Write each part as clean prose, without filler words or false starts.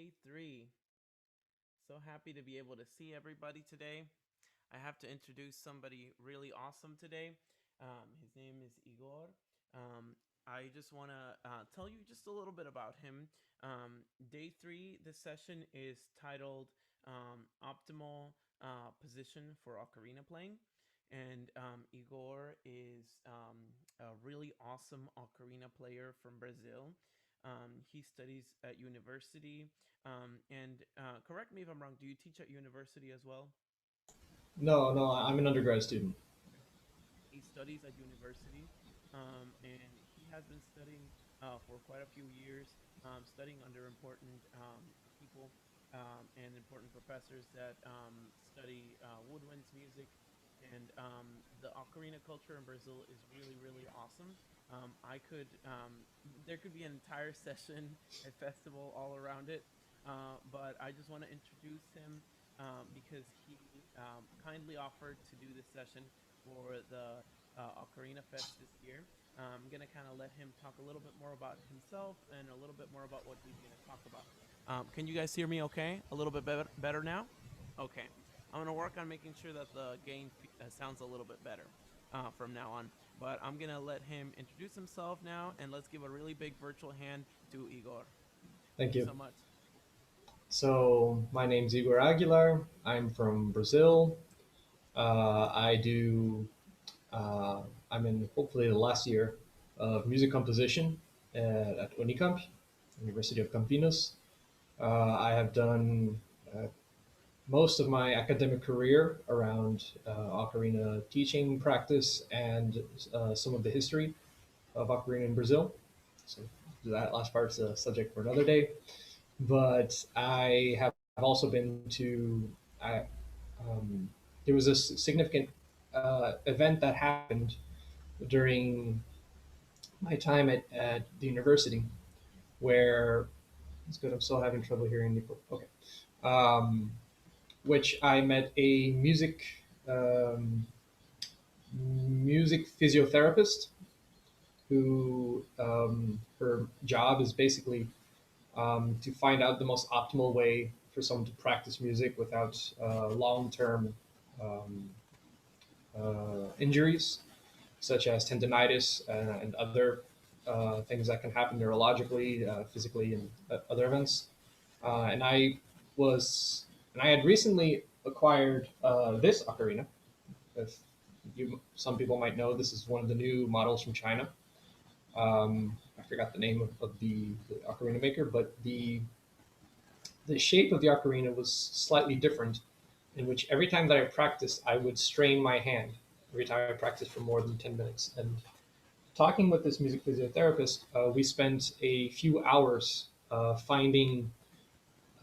day 3. So happy to be able to see everybody today. I have to introduce somebody really awesome today. His name is Igor. I just want to tell you just a little bit about him. Day 3, this session is titled Optimal Position for Ocarina Playing. And Igor is a really awesome ocarina player from Brazil. He studies at university. And correct me if I'm wrong, do you teach at university as well? No, no, I'm an undergrad student. He studies at university, and he has been studying for quite a few years, studying under important people and important professors that study woodwinds music. And the ocarina culture in Brazil is really, really awesome. There could be an entire session, a festival all around it, but I just want to introduce him because he kindly offered to do this session for the Ocarina Fest this year. I'm going to kind of let him talk a little bit more about himself and a little bit more about what he's going to talk about. Can you guys hear me okay? A little bit better now? Okay. I'm going to work on making sure that the gain sounds a little bit better from now on. But I'm going to let him introduce himself now, and let's give a really big virtual hand to Igor. Thank Thank you you. so much. So, my name's Igor Aguilar. I'm from Brazil. I do, uh, I'm in hopefully the last year of music composition at Unicamp, University of Campinas. I have done most of my academic career around ocarina teaching practice and some of the history of ocarina in Brazil. So, that last part's a subject for another day. But I have also been to. I, there was a significant event that happened during my time at the university where it's good. I'm still having trouble hearing you. Okay. Um, which I met a um, music physiotherapist who her job is basically to find out the most optimal way for someone to practice music without long-term um, injuries, such as tendonitis and other things that can happen neurologically, physically, and other events. And was, and I had recently acquired this ocarina. If some people might know, this is one of the new models from China. I forgot the name of the ocarina maker, but the shape of the ocarina was slightly different, in which every time that I practiced, I would strain my hand every time I practiced for more than 10 minutes. And talking with this music physiotherapist, we spent a few hours finding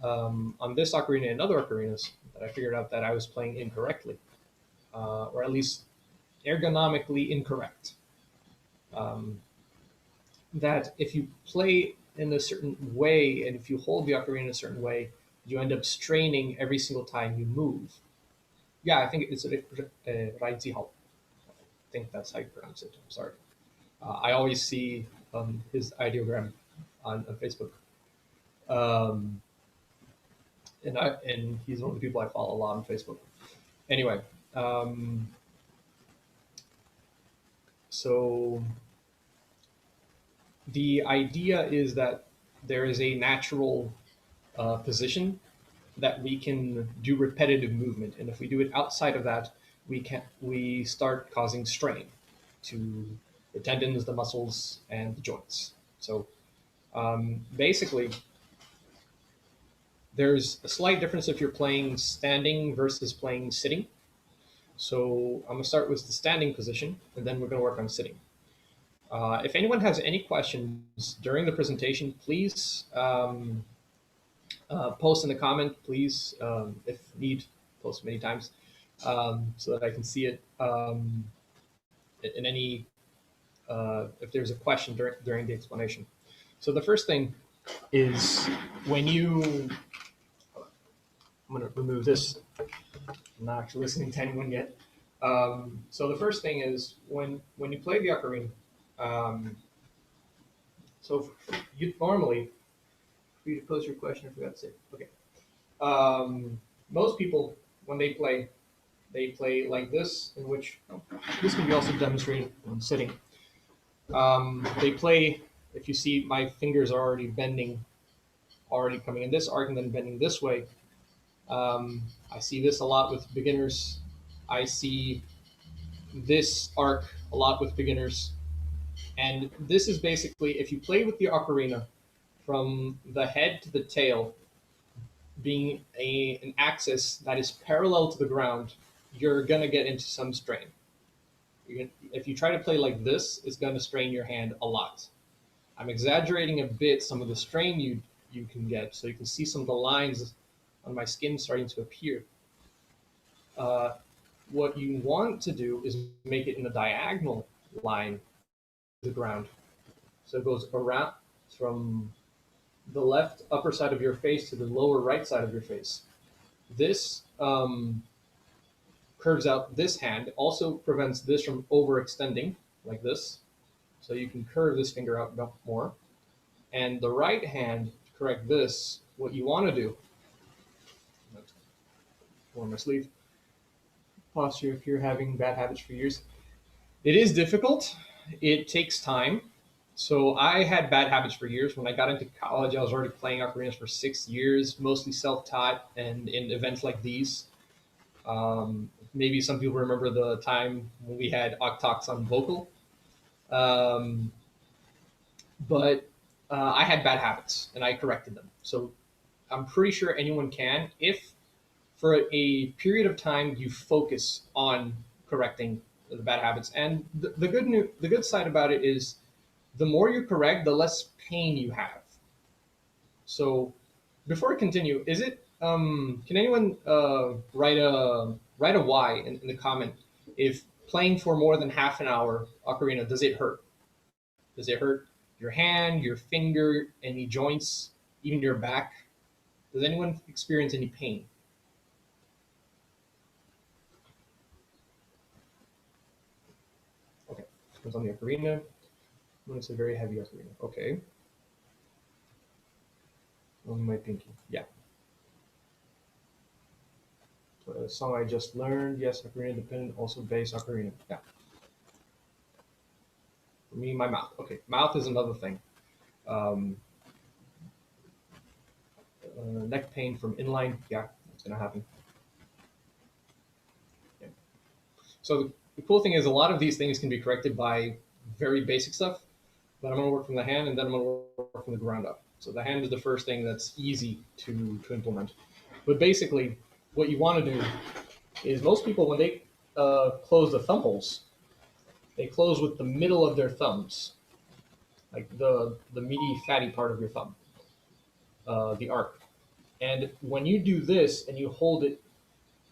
on this ocarina and other ocarinas that I figured out that I was playing incorrectly, or at least ergonomically incorrect. Um, that if you play in a certain way and if you hold the ocarina in a certain way, you end up straining every single time you move. Yeah, I think it's Reinziehalt. I think that's how you pronounce it. I'm sorry. I always see his ideogram on Facebook. Um, and he's one of the people I follow a lot on Facebook. Anyway, um, so the idea is that there is a natural position that we can do repetitive movement, and if we do it outside of that, we start causing strain to the tendons, the muscles, and the joints. So basically, there's a slight difference if you're playing standing versus playing sitting. So I'm gonna start with the standing position, and then we're gonna work on sitting. If anyone has any questions during the presentation, please post in the comment, please, if need, post many times, so that I can see it in any, if there's a question during the explanation. So the first thing is when you, I'm going to remove this. I'm not actually listening to anyone yet. So the first thing is when you play the ocarina, so you normally for you to post your question. I forgot to say. Okay. Most people, when they play like this, in which this can be also demonstrated when sitting. They play. If you see, my fingers are already bending, already coming in this arc and then bending this way. I see this a lot with beginners. I see this arc a lot with beginners. And this is basically, if you play with the ocarina from the head to the tail, being an axis that is parallel to the ground, you're going to get into some strain. If you try to play like this, it's going to strain your hand a lot. I'm exaggerating a bit some of the strain you can get, so you can see some of the lines on my skin starting to appear. What you want to do is make it in a diagonal line to the ground. So it goes around from the left upper side of your face to the lower right side of your face. This curves out this hand, also prevents this from overextending like this. So you can curve this finger out more. And the right hand, to correct this, what you want to do, on my sleeve, posture if you're having bad habits for years. It is difficult. It takes time. So I had bad habits for years. When I got into college, I was already playing ocarinas for 6 years, mostly self-taught and in events like these. Maybe some people remember the time when we had Octox on vocal. Um, but I had bad habits and I corrected them. So I'm pretty sure anyone can if for a period of time you focus on correcting the bad habits. And the good side about it is the more you correct, the less pain you have. So before I continue, is it can anyone write a Y in the comment if playing for more than half an hour ocarina, does it hurt? Does it hurt your hand, your finger, any joints, even your back? Does anyone experience any pain? Okay, depends on the ocarina. When it's a very heavy ocarina. Okay. Only my pinky. Yeah. So a song I just learned. Yes, ocarina dependent. Also bass ocarina. Yeah. For me, my mouth. Okay, mouth is another thing. Um, Neck pain from inline. Yeah, it's gonna happen. Yeah. So the cool thing is a lot of these things can be corrected by very basic stuff. But I'm gonna work from the hand, and then I'm gonna work from the ground up. So the hand is the first thing that's easy to implement. But basically, what you want to do is most people when they close the thumb holes, they close with the middle of their thumbs, like the meaty, fatty part of your thumb, the arc. And when you do this and you hold it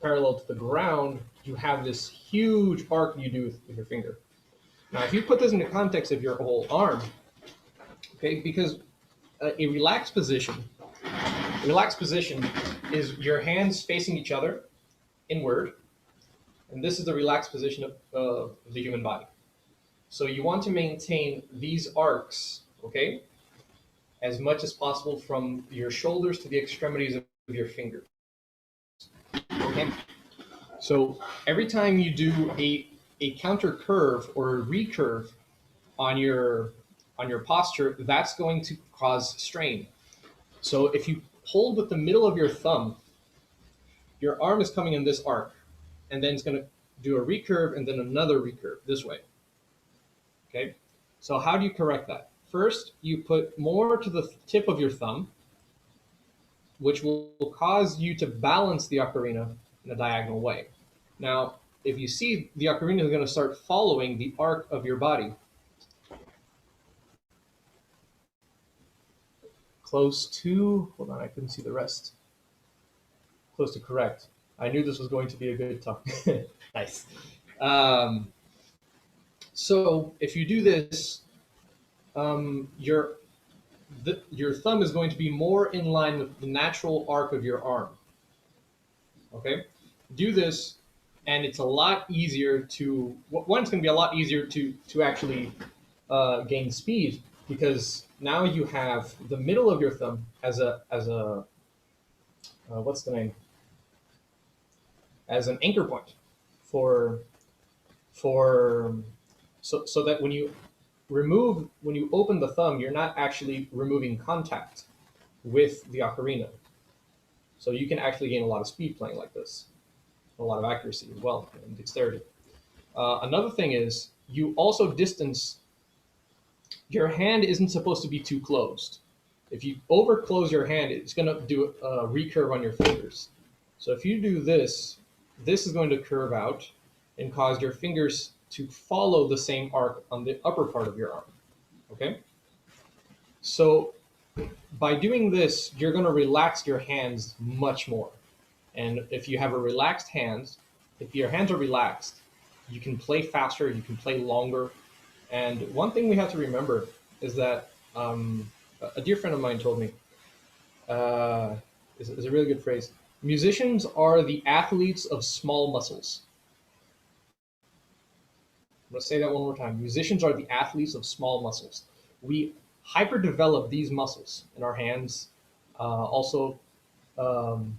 parallel to the ground, you have this huge arc you do with your finger. Now, if you put this into context of your whole arm, okay, because a relaxed position is your hands facing each other inward, and this is the relaxed position of the human body. So you want to maintain these arcs, okay, as much as possible from your shoulders to the extremities of your fingers. Okay. So every time you do a counter curve or a recurve on your posture, that's going to cause strain. So if you hold with the middle of your thumb, your arm is coming in this arc, and then it's going to do a recurve and then another recurve this way. Okay. So how do you correct that? First, you put more to the tip of your thumb, which will cause you to balance the ocarina in a diagonal way. Now, if you see, the ocarina is going to start following the arc of your body. Close to, hold on, I couldn't see the rest. Close to correct. I knew this was going to be a good talk. Nice. So if you do this, your thumb is going to be more in line with the natural arc of your arm. Okay? Do this, and it's a lot easier to, one, it's going to be a lot easier to actually gain speed, because now you have the middle of your thumb as a what's the name, as an anchor point for for so that when you open the thumb, you're not actually removing contact with the ocarina. So you can actually gain a lot of speed playing like this, a lot of accuracy as well, and dexterity. Another thing is you also distance. Your hand isn't supposed to be too closed. If you over close your hand, it's going to do a recurve on your fingers. So if you do this, this is going to curve out and cause your fingers to follow the same arc on the upper part of your arm. Okay? So by doing this, you're going to relax your hands much more. And if you have a relaxed hands, if your hands are relaxed, you can play faster, you can play longer. And one thing we have to remember is that a dear friend of mine told me, uh, is a really good phrase. Musicians are the athletes of small muscles. I'm going to say that one more time. Musicians are the athletes of small muscles. We hyperdevelop these muscles in our hands. Also, um,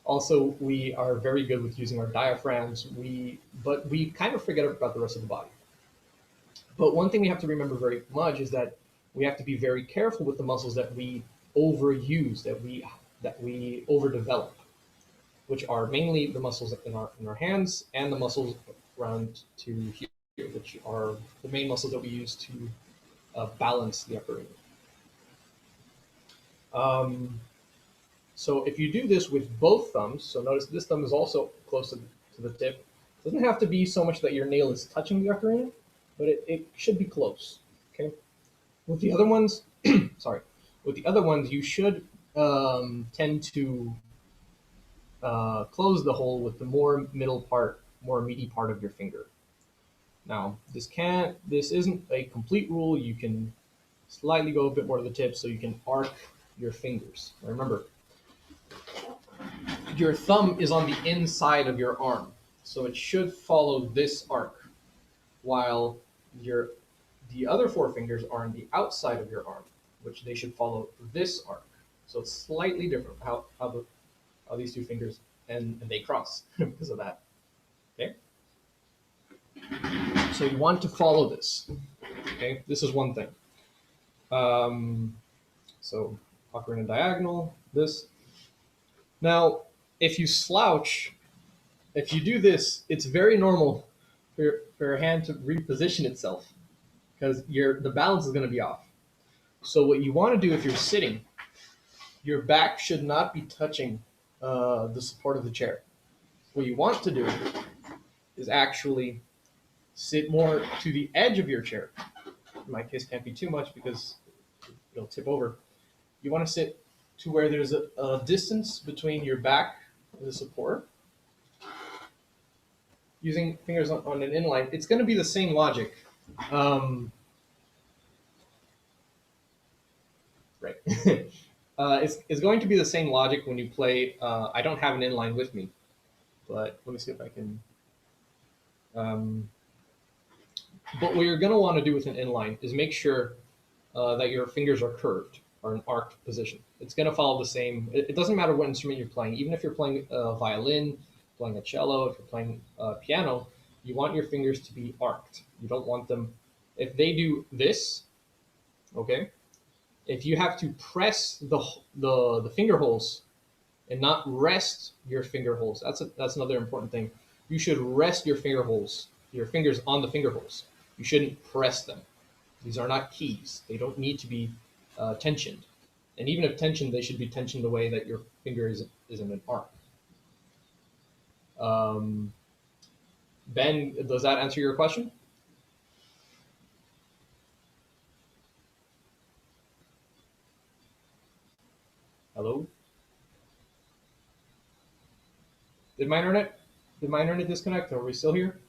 also we are very good with using our diaphragms. But we kind of forget about the rest of the body. But one thing we have to remember very much is that we have to be very careful with the muscles that we overuse, that we overdevelop, which are mainly the muscles in our hands and the muscles around to here, which are the main muscles that we use to balance the upper aim. So if you do this with both thumbs, so notice this thumb is also close to the tip. It doesn't have to be so much that your nail is touching the ocarina, but it should be close. Okay. With the other ones, sorry, with the other ones, you should tend to close the hole with the more middle part, more meaty part of your finger. Now, this isn't a complete rule. You can slightly go a bit more to the tip so you can arc your fingers. Remember, your thumb is on the inside of your arm, so it should follow this arc, while the other four fingers are on the outside of your arm, which they should follow this arc. So it's slightly different how these two fingers and they cross because of that. Okay, so you want to follow this. Okay, this is one thing. Um, so ocarina diagonal, this. Now, if you slouch, if you do this, it's very normal for your hand to reposition itself because the balance is going to be off. So what you want to do if you're sitting, your back should not be touching the support of the chair. What you want to do is actually sit more to the edge of your chair. In my case, can't be too much because it'll tip over. You want to sit to where there's a distance between your back and the support. Using fingers on an inline, it's going to be the same logic. Right. It's going to be the same logic when you play. I don't have an inline with me, but let me see if I can. But what you're going to want to do with an inline is make sure that your fingers are curved or an arced position. It's going to follow the same. It doesn't matter what instrument you're playing. Even if you're playing a violin, playing a cello, if you're playing a piano, you want your fingers to be arced. You don't want them. If they do this, okay. If you have to press the finger holes and not rest your finger holes, that's another important thing. You should rest your finger holes, your fingers on the finger holes. You shouldn't press them. These are not keys. They don't need to be tensioned. And even if tensioned, they should be tensioned the way that your finger is in an arc. Ben, does that answer your question? Hello? Did my internet disconnect? Are we still here?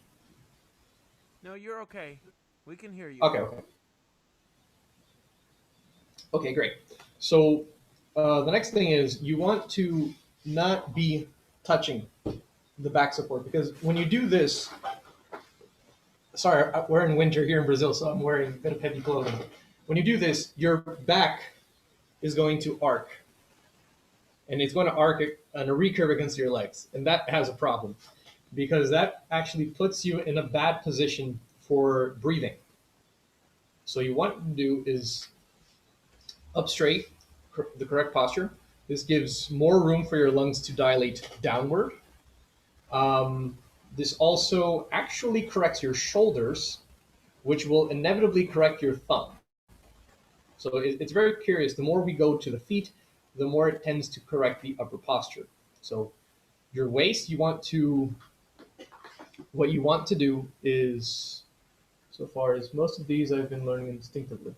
No, you're okay. We can hear you. Okay, okay. Okay, great. So the next thing is you want to not be touching the back support because when you do this, sorry, we're in winter here in Brazil, so I'm wearing a bit of heavy clothing. When you do this, your back is going to arc, and it's going to arc on a recurve against your legs, and that has a problem because that actually puts you in a bad position for breathing. So you want to do is up straight, the correct posture. This gives more room for your lungs to dilate downward. Um, this also actually corrects your shoulders, which will inevitably correct your thumb. So it's very curious. The more we go to the feet, the more it tends to correct the upper posture. So your waist, what you want to do is, so far as most of these I've been learning instinctively.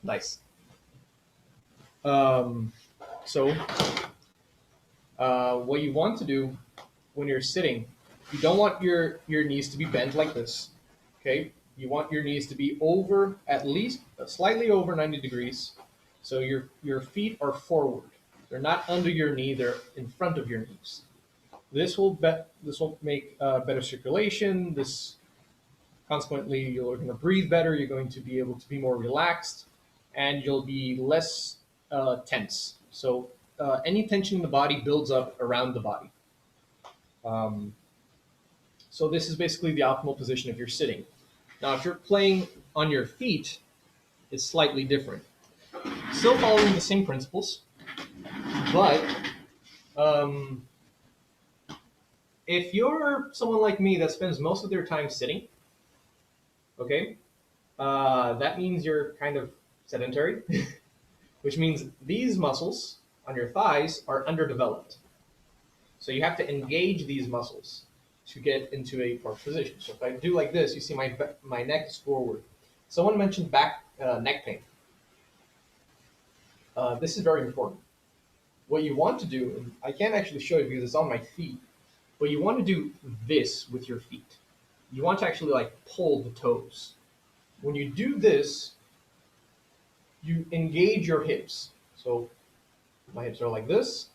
Nice. Um, so what you want to do when you're sitting, you don't want your knees to be bent like this. Okay, you want your knees to be over at least slightly over 90 degrees. So your feet are forward. They're not under your knee. They're in front of your knees. This will make better circulation. This consequently you're going to breathe better. You're going to be able to be more relaxed, and you'll be less tense. So any tension in the body builds up around the body. Um, so this is basically the optimal position if you're sitting. Now, if you're playing on your feet, it's slightly different. Still following the same principles, but um, if you're someone like me that spends most of their time sitting, okay, that means you're kind of sedentary, which means these muscles on your thighs are underdeveloped. So you have to engage these muscles to get into a park position. So if I do like this, you see my neck is forward. Someone mentioned neck pain. This is very important. What you want to do, and I can't actually show you because it's on my feet, but you want to do this with your feet. You want to actually like pull the toes. When you do this, you engage your hips. So my hips are like this,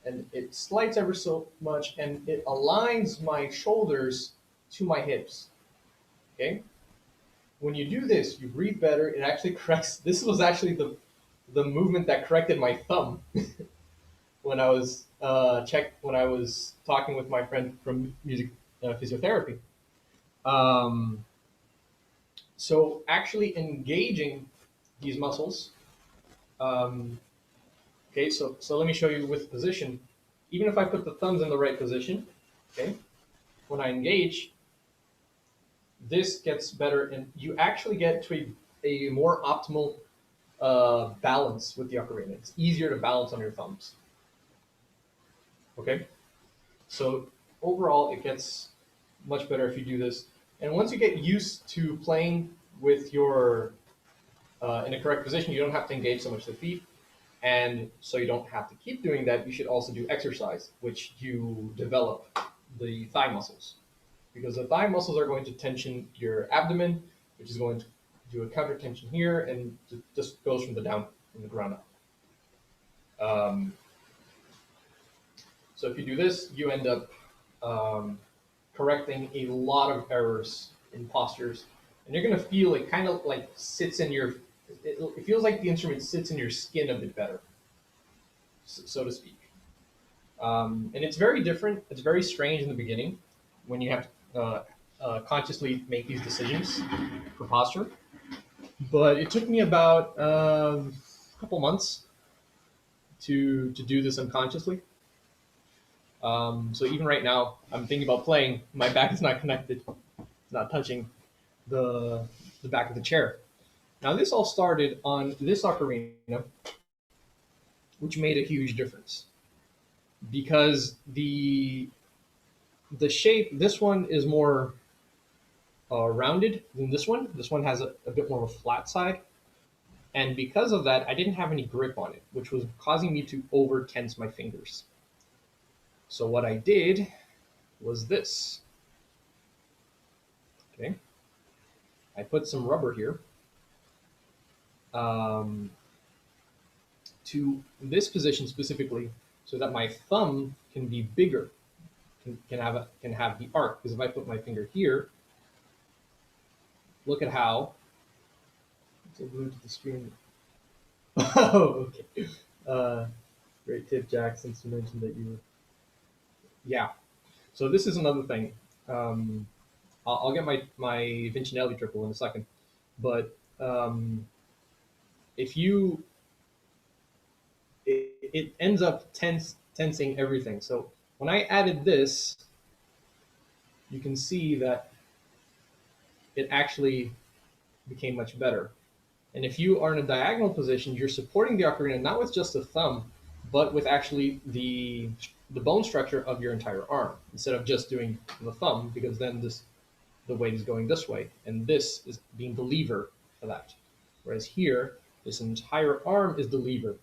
and it slides ever so much, and it aligns my shoulders to my hips. Okay. When you do this, you breathe better. It actually corrects. This was actually the movement that corrected my thumb when I was when I was talking with my friend from music physiotherapy. Um, so actually engaging these muscles. Um, okay, so let me show you with position. Even if I put the thumbs in the right position, okay, when I engage, this gets better, and you actually get to a more optimal balance with the ocarina. It's easier to balance on your thumbs. Okay, so overall, it gets much better if you do this. And once you get used to playing with your in a correct position, you don't have to engage so much the feet, and so you don't have to keep doing that. You should also do exercise, which you develop the thigh muscles, because the thigh muscles are going to tension your abdomen, which is going to do a counter tension here, and it just goes from the ground up. Um, so if you do this, you end up correcting a lot of errors in postures, and you're going to feel it kind of like sits in your. It feels like the instrument sits in your skin a bit better, so to speak. And it's very different. It's very strange in the beginning when you have to consciously make these decisions for posture. But it took me about a couple months to do this unconsciously. So even right now, I'm thinking about playing. My back is not connected, it's not touching the the back of the chair. Now this all started on this ocarina, which made a huge difference because the shape. This one is more rounded than this one. This one has a bit more of a flat side. And because of that, I didn't have any grip on it, which was causing me to over tense my fingers. So what I did was this. Okay, I put some rubber here um, to this position specifically, so that my thumb can be bigger, can have the arc. Because if I put my finger here, look at how So glued to the screen. Oh, okay. Uh, Great tip, Jack. Since you mentioned that you were, yeah. So this is another thing. Um, I'll get my Vincinelli triple in a second, but if you it ends up tensing everything. So when I added this, you can see that it actually became much better. And if you are in a diagonal position, you're supporting the ocarina not with just the thumb, but with actually the bone structure of your entire arm instead of just doing the thumb, because then the weight is going this way, and this is being the lever for that. Whereas here, this entire arm is the lever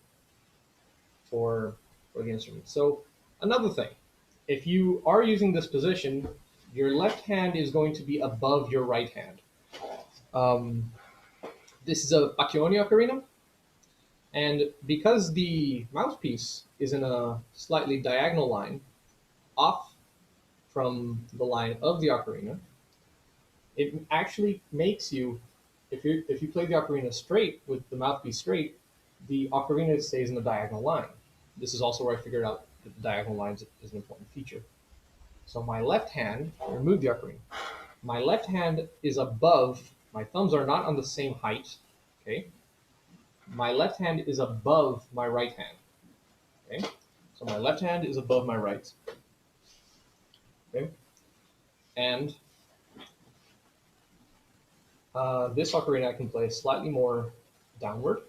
for the instrument. So another thing, if you are using this position, your left hand is going to be above your right hand. Um, this is a Bacchioni ocarina, and because the mouthpiece is in a slightly diagonal line off from the line of the ocarina, it actually makes you, if you play the ocarina straight with the mouthpiece straight, the ocarina stays in the diagonal line. This is also where I figured out that the diagonal lines is an important feature. So my left hand, remove the ocarina. My left hand is above. My thumbs are not on the same height. Okay. My left hand is above my right hand. Okay. So my left hand is above my right. Okay. And this ocarina I can play slightly more downward.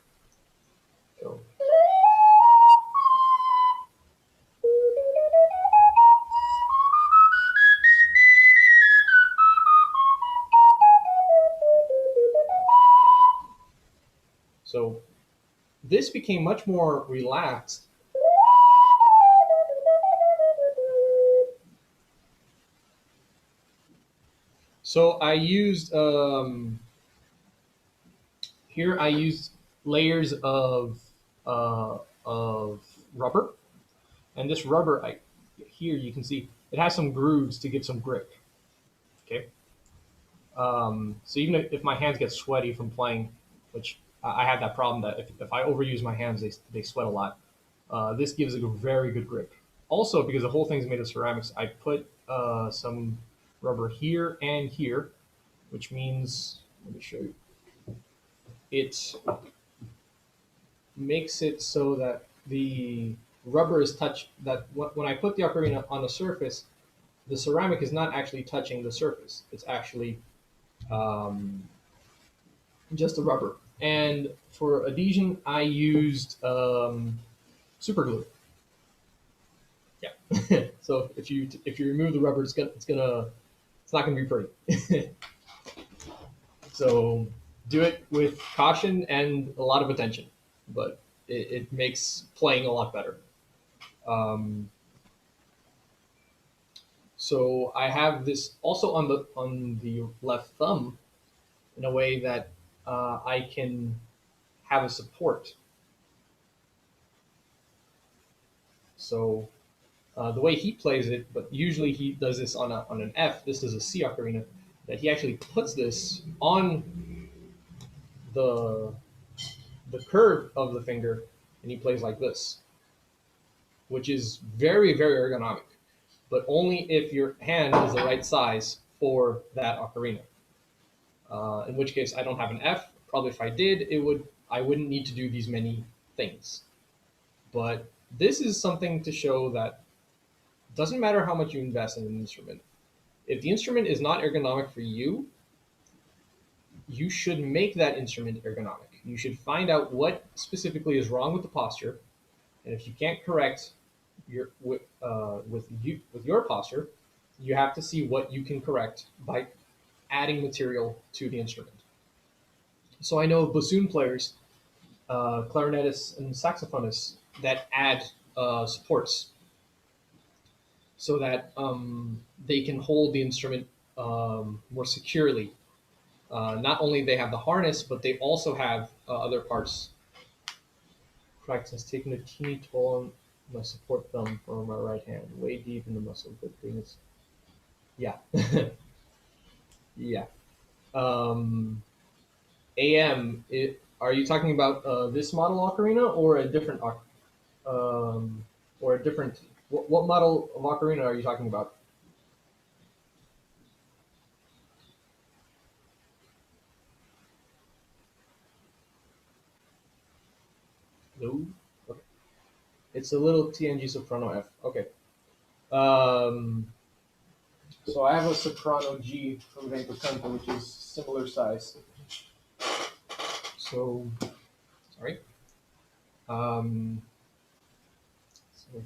So So this became much more relaxed. So I used here I used layers of rubber, and this rubber I here you can see it has some grooves to give some grip. Okay, so even if my hands get sweaty from playing, which I had that problem that if I overuse my hands, they sweat a lot. This gives a very good grip. Also, because the whole thing's made of ceramics, I put some rubber here and here, which means, let me show you, it makes it so that the rubber is touched, that when I put the ocarina on the surface, the ceramic is not actually touching the surface. It's actually um, just the rubber. And for adhesion, I used super glue. Yeah. So if you remove the rubber, it's not gonna be pretty. So do it with caution and a lot of attention, but it makes playing a lot better. Um, so I have this also on the left thumb in a way that I can have a support. So the way he plays it, but usually he does this on an F. This is a C ocarina. That he actually puts this on the the curve of the finger, and he plays like this, which is very very ergonomic, but only if your hand is the right size for that ocarina. In which case, I don't have an F. Probably if I did, I wouldn't need to do these many things. But this is something to show that it doesn't matter how much you invest in an instrument. If the instrument is not ergonomic for you, you should make that instrument ergonomic. You should find out what specifically is wrong with the posture, and if you can't correct with your posture, you have to see what you can correct by adding material to the instrument. So I know bassoon players, clarinetists, and saxophonists that add supports so that they can hold the instrument more securely. Not only they have the harness, but they also have other parts. Practice has taken a teeny toll on my support thumb for my right hand, way deep in the muscle. Good goodness. Yeah. Yeah. Um, Are you talking about this model ocarina or a different um, or a different? What model of ocarina are you talking about? No. Okay. It's a little TNG Soprano F. Okay. Um, so I have a Soprano G from Vento Canto, which is similar size. So sorry. Um, so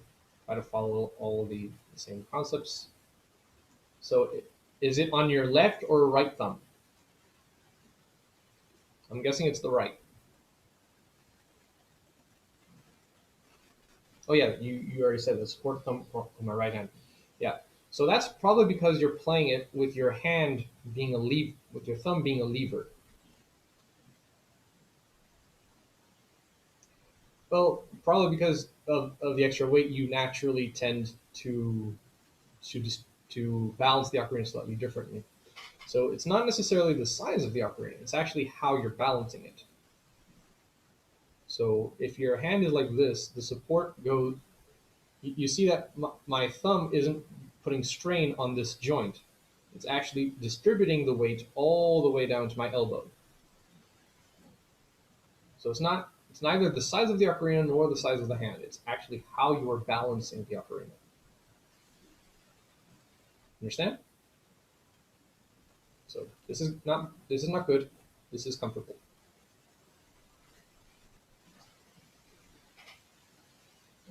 try to follow all the same concepts. So is it on your left or right thumb? I'm guessing it's the right. Oh yeah, you already said the support thumb on my right hand. Yeah. So that's probably because you're playing it with your hand being a lever, with your thumb being a lever. Well, probably because of the extra weight, you naturally tend to just to balance the ocarina slightly differently. So it's not necessarily the size of the ocarina; it's actually how you're balancing it. So if your hand is like this, the support goes. You see that my thumb isn't putting strain on this joint. It's actually distributing the weight all the way down to my elbow. So it's neither the size of the ocarina nor the size of the hand. It's actually how you are balancing the ocarina. Understand? So this is not good. This is comfortable.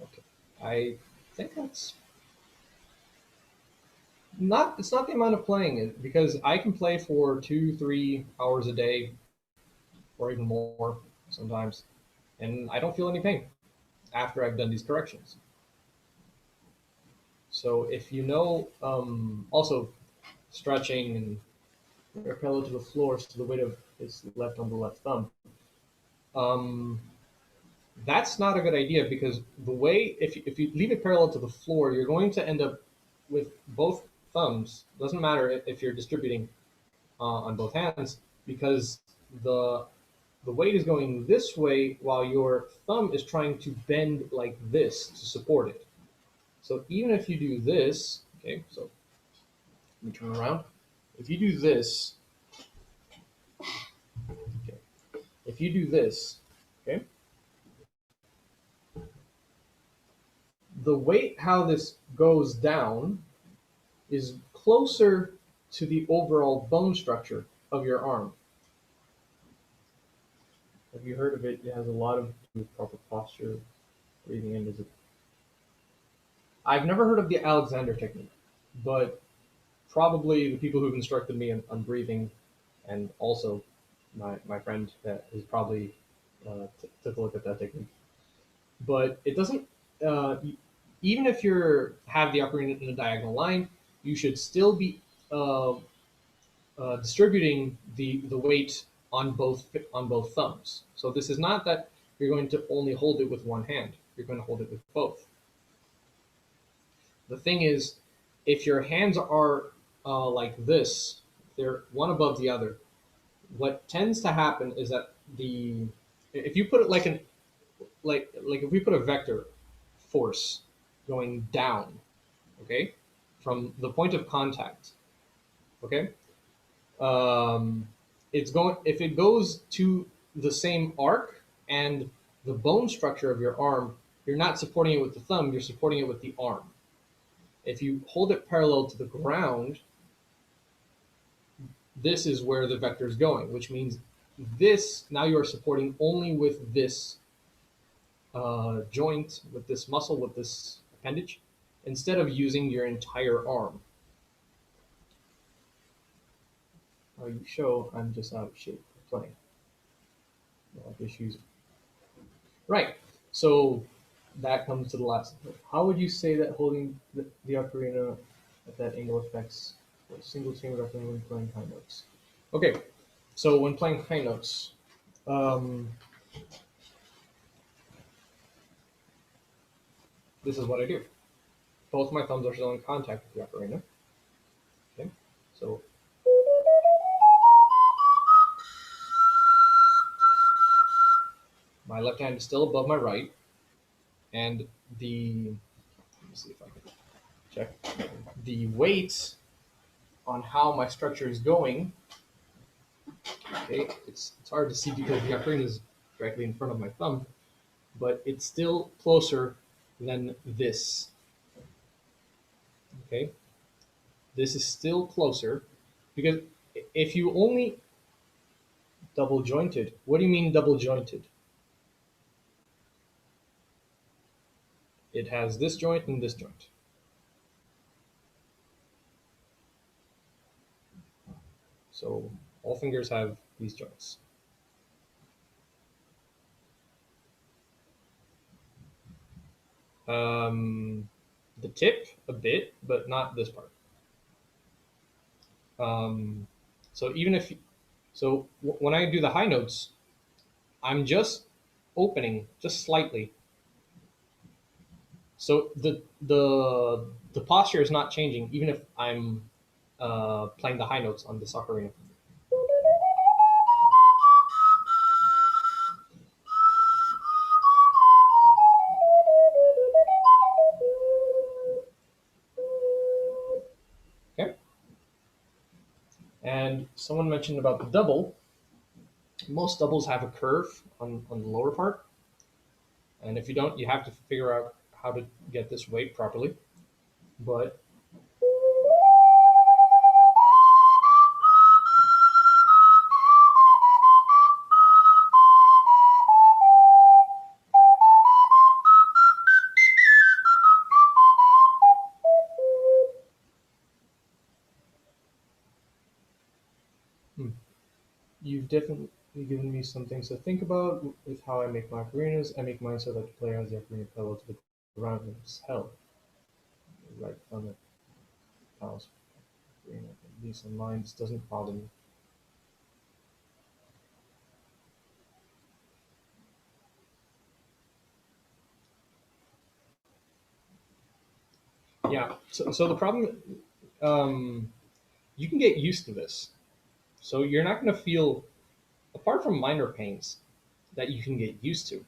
Okay. I think that's not it's not the amount of playing it because I can play for 2, 3 hours a day or even more sometimes, and I don't feel any pain after I've done these corrections. So if you know, also stretching and parallel to the floor, so the weight of is left on the left thumb. Um, that's not a good idea because the way if you leave it parallel to the floor, you're going to end up with both thumbs. Doesn't matter if you're distributing on both hands because the the weight is going this way while your thumb is trying to bend like this to support it. So even if you do this, okay, so let me turn around. If you do this, okay, if you do this, okay, the weight how this goes down is closer to the overall bone structure of your arm. Have you heard of it? It has a lot of proper posture, breathing in. Is it? I've never heard of the Alexander technique, but probably the people who've instructed me on breathing, and also my friend that has probably took a look at that technique. But it doesn't. Uh, Even if you're have the upper in a diagonal line, you should still be uh, distributing the weight on both thumbs. So this is not that you're going to only hold it with one hand. You're going to hold it with both. The thing is, if your hands are like this, they're one above the other. What tends to happen is that the if you put it like an like if we put a vector force going down, okay, from the point of contact, okay, um, it's going if it goes to the same arc and the bone structure of your arm, you're not supporting it with the thumb, you're supporting it with the arm. If you hold it parallel to the ground, this is where the vector is going, which means this now you are supporting only with this joint, with this muscle, with this appendage, instead of using your entire arm. You show I'm just out of shape playing. No issues. Right. So that comes to the last. How would you say that holding the ocarina at that angle affects a single chain of ocarina when playing high notes? Okay. So when playing high notes, um, this is what I do. Both my thumbs are still in contact with the ocarina. Okay. So My left hand is still above my right, and let me see if I can check the weight on how my structure is going. Okay, it's hard to see because the ocarina is directly in front of my thumb, but it's still closer than this. Okay, this is still closer because if you only double jointed, what do you mean double jointed? It has this joint and this joint. So all fingers have these joints. The tip a bit, but not this part. Um, so even if when I do the high notes, I'm just opening just slightly. So the posture is not changing, even if I'm playing the high notes on the ocarina. Okay. And someone mentioned about the double. Most doubles have a curve on the lower part, and if you don't, you have to figure out how to get this weight properly. But hmm, you've definitely given me some things to think about with how I make my ocarinas. I make mine so that the player has the ocarina parallel to the ground when it's held. Right thumb it, mouse, ocarina. These in mind, this doesn't bother me. Yeah. So the problem, um, you can get used to this. So you're not going to feel, apart from minor pains that you can get used to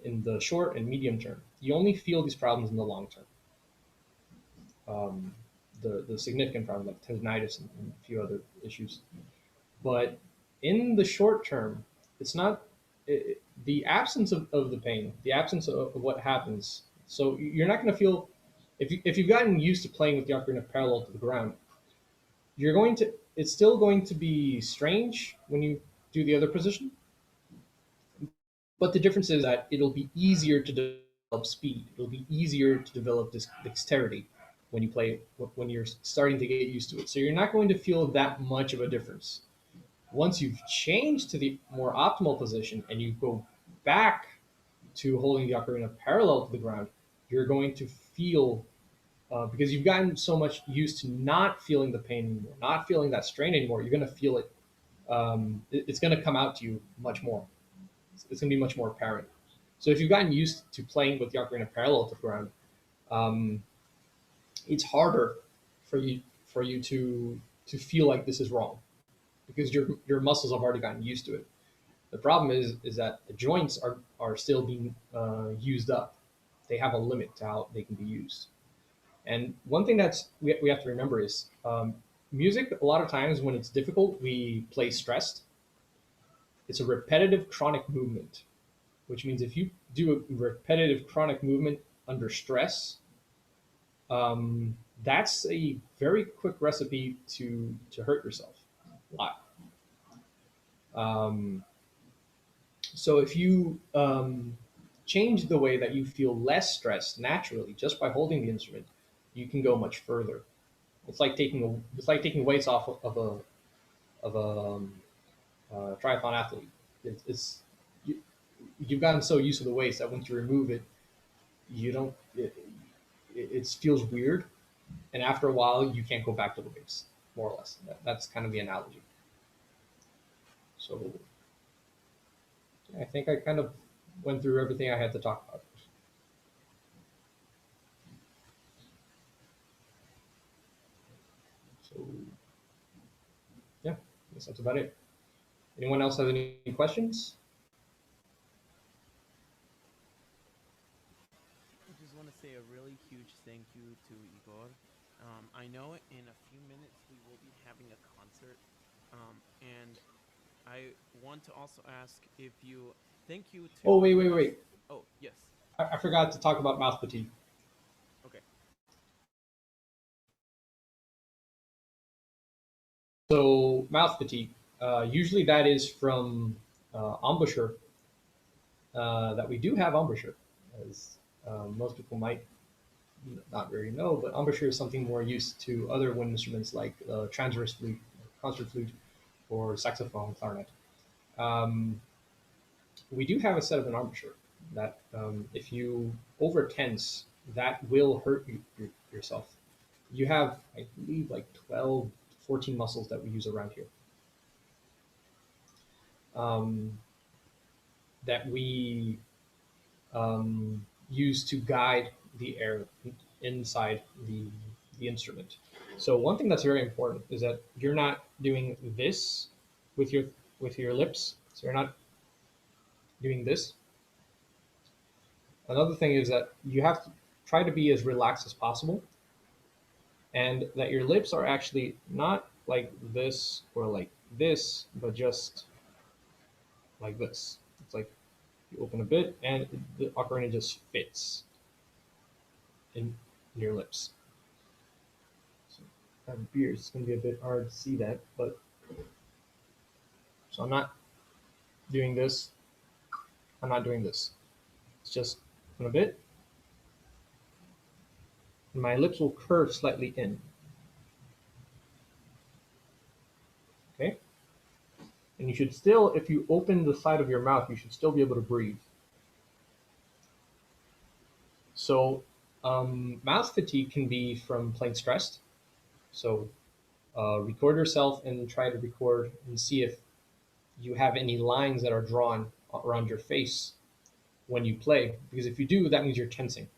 in the short and medium term. You only feel these problems in the long term. Um, the significant problems like tendonitis and a few other issues. But in the short term, it's not the absence of the pain, the absence of what happens. So you're not going to feel if you've gotten used to playing with the ocarina parallel to the ground, you're going to it's still going to be strange when you do the other position. But the difference is that it'll be easier to develop speed. It'll be easier to develop this dexterity when you play when you're starting to get used to it. So you're not going to feel that much of a difference. Once you've changed to the more optimal position and you go back to holding the ocarina parallel to the ground, you're going to feel because you've gotten so much used to not feeling the pain anymore, not feeling that strain anymore. You're going to feel it. It's going to come out to you much more. It's going to be much more apparent. So if you've gotten used to playing with the ocarina parallel to the ground, um, it's harder for you to feel like this is wrong because your muscles have already gotten used to it. The problem is that the joints are still being used up. They have a limit to how they can be used. And one thing we have to remember is music. A lot of times when it's difficult, we play stressed. It's a repetitive chronic movement, which means if you do a repetitive chronic movement under stress, that's a very quick recipe to hurt yourself a lot. Um, so if you change the way that you feel less stressed naturally just by holding the instrument, you can go much further. It's like taking weights off of a triathlon athlete. It's you, you've gotten so used to the weights that once you remove it, you don't. It feels weird, and after a while, you can't go back to the weights. More or less, that's kind of the analogy. So I think I kind of went through everything I had to talk about. So yeah, I guess that's about it. Anyone else have any questions? say a really huge thank you to Igor. I know in a few minutes we will be having a concert, and I want to also ask if you thank you Oh, to wait, wait, everybody. wait. Oh, yes. I forgot to talk about mouth fatigue. Okay. So, mouth fatigue. Usually that is from embouchure. That we do have embouchure, as most people might not really know, but embouchure is something more used to other wind instruments like transverse flute, concert flute, or saxophone, clarinet. Um, we do have a set of an embouchure that if you over tense, that will hurt yourself. You have, I believe, like 12, 14 muscles that we use around here um, that we use to guide the air inside the instrument. So one thing that's very important is that you're not doing this with your lips. So you're not doing this. Another thing is that you have to try to be as relaxed as possible, and that your lips are actually not like this or like this, but just like this. It's like you open a bit, and the ocarina just fits in your lips. So I have a beard. It's going to be a bit hard to see that, but so I'm not doing this. I'm not doing this. It's just open a bit, and my lips will curve slightly in. Okay, and you should still, if you open the side of your mouth, you should still be able to breathe. So, mouth fatigue can be from playing stressed. So, record yourself and try to record and see if you have any lines that are drawn around your face when you play. Because if you do, that means you're tensing.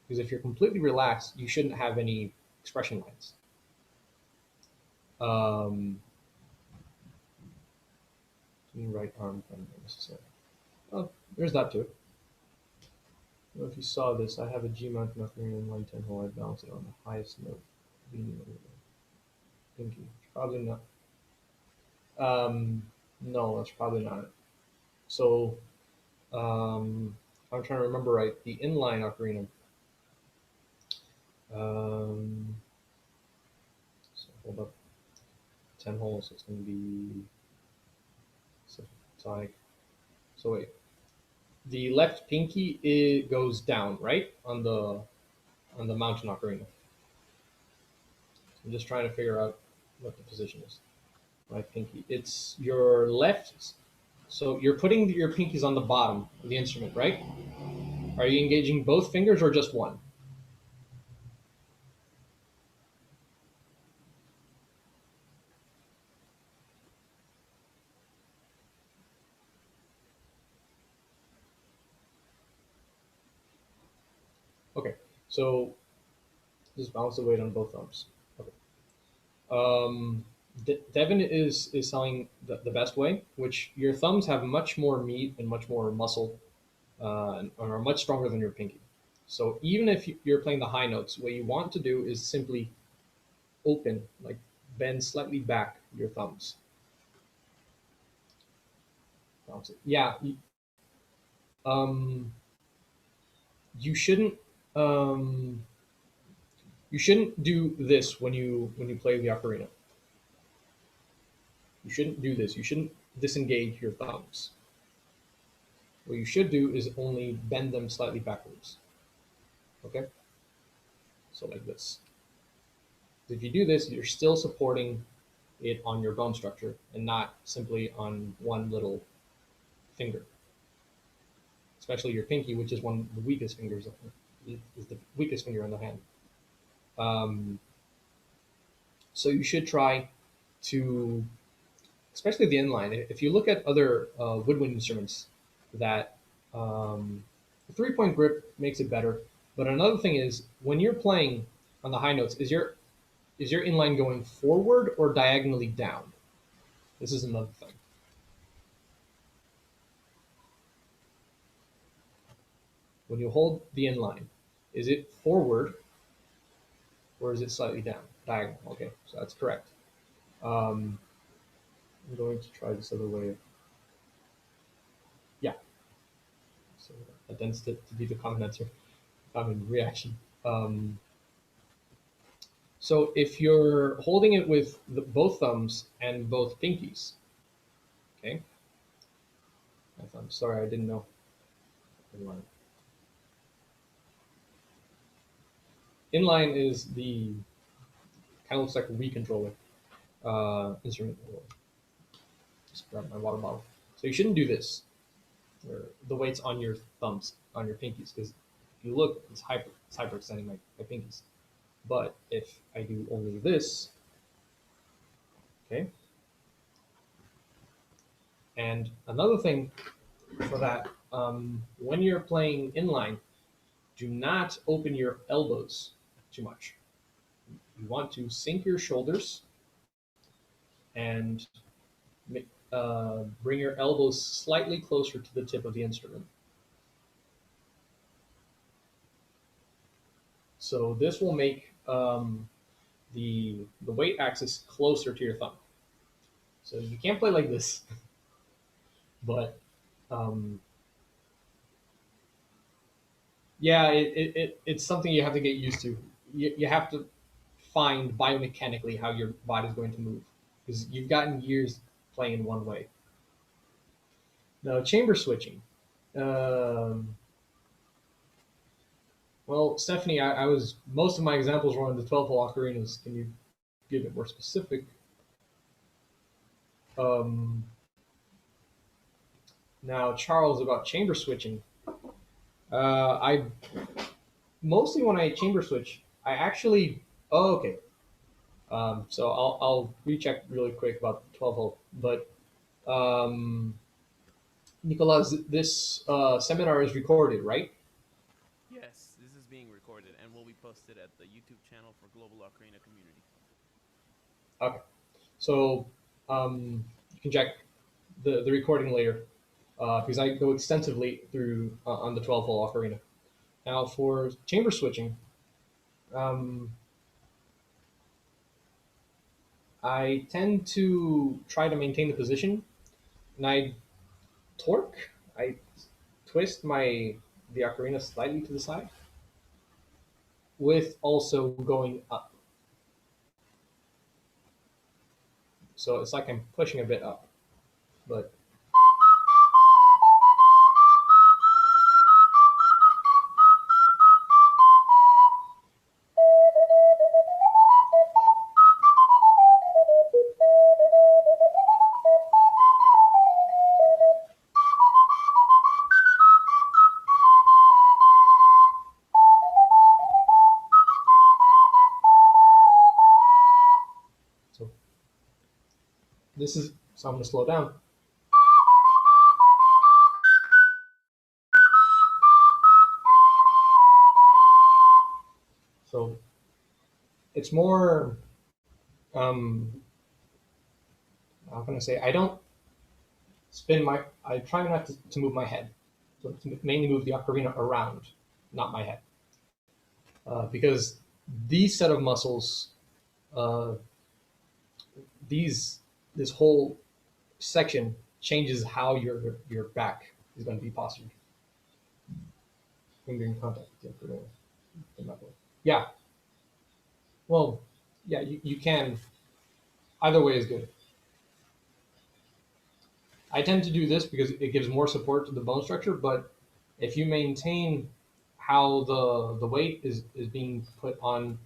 Because if you're completely relaxed, you shouldn't have any expression lines. Um, right arm bend necessary. Oh, there's that too. I don't know if you saw this. I have a G mount nothing in line 10 hole. I bounce it on the highest note. Pinky. Probably not. No, that's probably not it. So, I'm trying to remember right. The inline ocarina. Um, so hold up. 10 holes. So it's going to be. So it's like. So wait. The left pinky it goes down, right? On the mountain ocarina. I'm just trying to figure out what the position is. Right pinky. It's your left. So you're putting your pinkies on the bottom of the instrument, right? Are you engaging both fingers or just one? Okay. So just balance the weight on both thumbs. Okay. Devin is selling the best way, which your thumbs have much more meat and much more muscle, and are much stronger than your pinky. So even if you're playing the high notes, what you want to do is simply open, like bend slightly back your thumbs. Bounce it. Yeah. Um, you shouldn't. Um, you shouldn't do this when you play the ocarina. You shouldn't do this. You shouldn't disengage your thumbs. What you should do is only bend them slightly backwards. Okay? So like this. If you do this, you're still supporting it on your bone structure and not simply on one little finger. Especially your pinky, which is one of the weakest fingers, is the weakest finger on the hand. Um, so you should try to, especially the inline. If you look at other woodwind instruments, that the 3-point grip makes it better. But another thing is when you're playing on the high notes, is your inline going forward or diagonally down? This is another thing. When you hold the inline, Is it forward or is it slightly down? Diagonal. Okay, so that's correct. Um, I'm going to try this other way. Yeah, so that tends to be the common answer, common reaction. Um, so if you're holding it with both thumbs and both pinkies, okay. I'm sorry, I didn't know. Inline. Inline is the kind of looks like a Wii controller instrument. Just grab my water bottle. So you shouldn't do this, where the weight's on your thumbs, on your pinkies, because if you look, it's hyperextending my pinkies. But if I do only this, okay. And another thing for that, when you're playing inline, do not open your elbows too much. You want to sink your shoulders and bring your elbows slightly closer to the tip of the instrument. So this will make the weight axis closer to your thumb. So you can't play like this, but um, yeah, it's something you have to get used to. You have to find biomechanically how your body's going to move because you've gotten years playing in one way. Now, chamber switching. Um, well, Stephanie, I was most of my examples were on the 12-hole ocarinas. Can you give it more specific? Um, Now, Charles, about chamber switching. I mostly when I chamber switch, I actually. Oh, okay. So I'll recheck really quick about the 12-hole. But Nicolas, this seminar is recorded, right? Yes, this is being recorded and will be posted at the YouTube channel for Global Ocarina Community. Okay. So you can check the recording later because I go extensively through on the 12-hole ocarina. Now for chamber switching, um, I tend to try to maintain the position, and torque. I twist the ocarina slightly to the side, with also going up. So it's like I'm pushing a bit up, but so this is so I'm going to slow down. So it's more. How can I say? I don't spin my. I try not to move my head. So to mainly move the ocarina around, not my head, because these set of muscles, uh, this whole section changes how your back is going to be postured when you're in contact with the ocarina. Yeah, well, yeah, you can. Either way is good. I tend to do this because it gives more support to the bone structure, but if you maintain how the weight is being put on,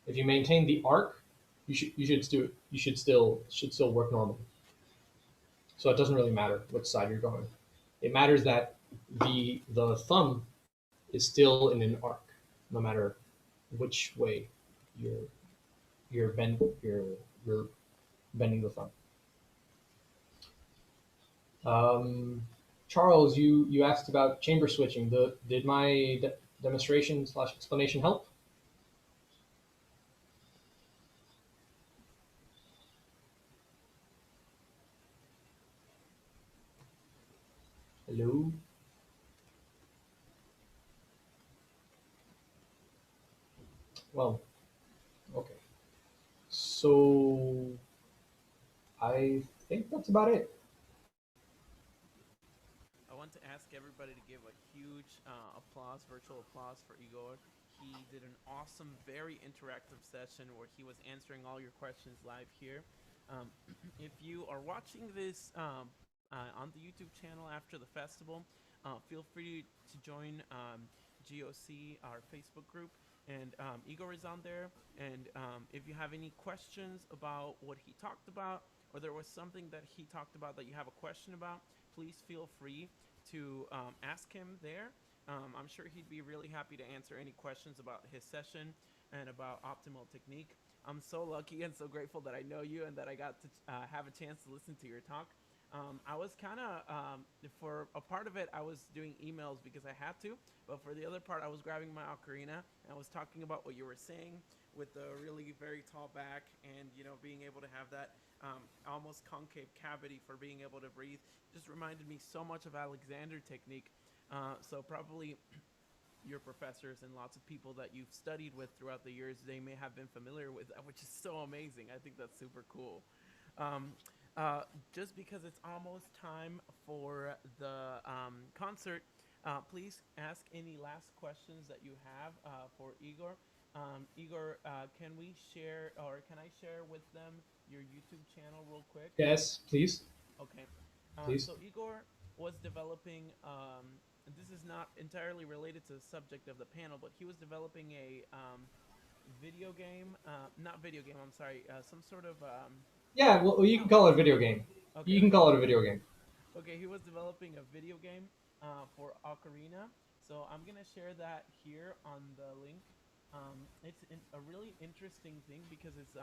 if you maintain the arc, you should still work normally. So it doesn't really matter which side you're going. It matters that the thumb is still in an arc, no matter which way you're you're bending the thumb. Um, Charles, you asked about chamber switching. Did my demonstration slash explanation help? Hello. Well, okay. So I think that's about it. I want to ask everybody to give a huge applause, virtual applause for Igor. He did an awesome, very interactive session where he was answering all your questions live here. Um, if you are watching this on the YouTube channel after the festival, feel free to join GOC, our Facebook group. And Igor is on there. And if you have any questions about what he talked about, or there was something that he talked about that you have a question about, please feel free to ask him there. I'm sure he'd be really happy to answer any questions about his session and about optimal technique. I'm so lucky and so grateful that I know you and that I got to have a chance to listen to your talk. I was kind of, for a part of it, I was doing emails because I had to, but for the other part, I was grabbing my ocarina and I was talking about what you were saying with the really very tall back and, being able to have that almost concave cavity for being able to breathe just reminded me so much of Alexander technique. So probably your professors and lots of people that you've studied with throughout the years, they may have been familiar with that, which is so amazing. I think that's super cool. Um, uh, just because it's almost time for the concert, please ask any last questions that you have for Igor. Igor, can we share or can I share with them your YouTube channel real quick? Yes, please, Okay. please. So Igor was developing. This is not entirely related to the subject of the panel, but he was developing a video game. Not video game. I'm sorry. Some sort of. Yeah, well, you can No, call it a it's video game. okay. You can Okay. call it a video game. Okay. He was developing a video game for Ocarina. So I'm gonna share that here on the link. A really interesting thing because it's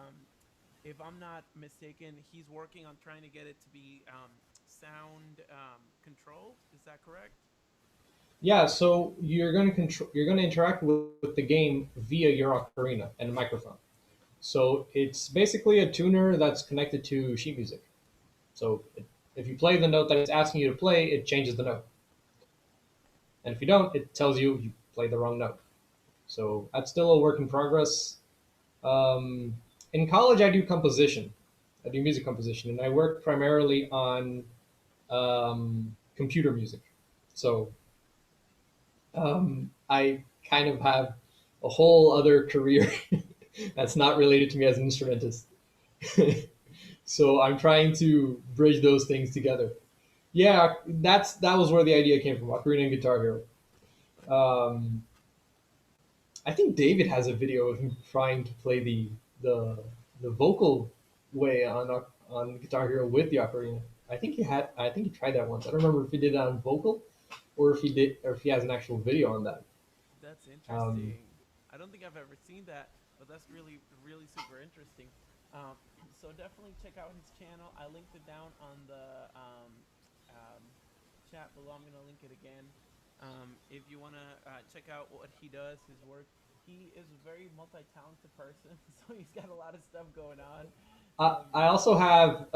if I'm not mistaken, he's working on trying to get it to be sound controlled. Is that correct? Yeah, so you're going to interact with the game via your ocarina and a microphone. So it's basically a tuner that's connected to sheet music. So if you play the note that it's asking you to play, it changes the note. And if you don't, it tells you played the wrong note. So that's still a work in progress. Um, in college, I do composition. I do music composition, and I work primarily on computer music. So I kind of have a whole other career that's not related to me as an instrumentist. So I'm trying to bridge those things together. Yeah, that was where the idea came from. Ocarina and Guitar Hero. Um, I think David has a video of him trying to play the the vocal way on Guitar Hero with the ocarina. I think he tried that once. I don't remember if he did it on vocal or if he has an actual video on that. That's Um, interesting. I don't think I've ever seen that, but that's really, really super interesting. Um, so definitely check out his channel. I linked it down on the um, chat below. I'm gonna link it again. If you wanna check out what he does, his work, he is a very multi-talented person. So he's got a lot of stuff going on. I also have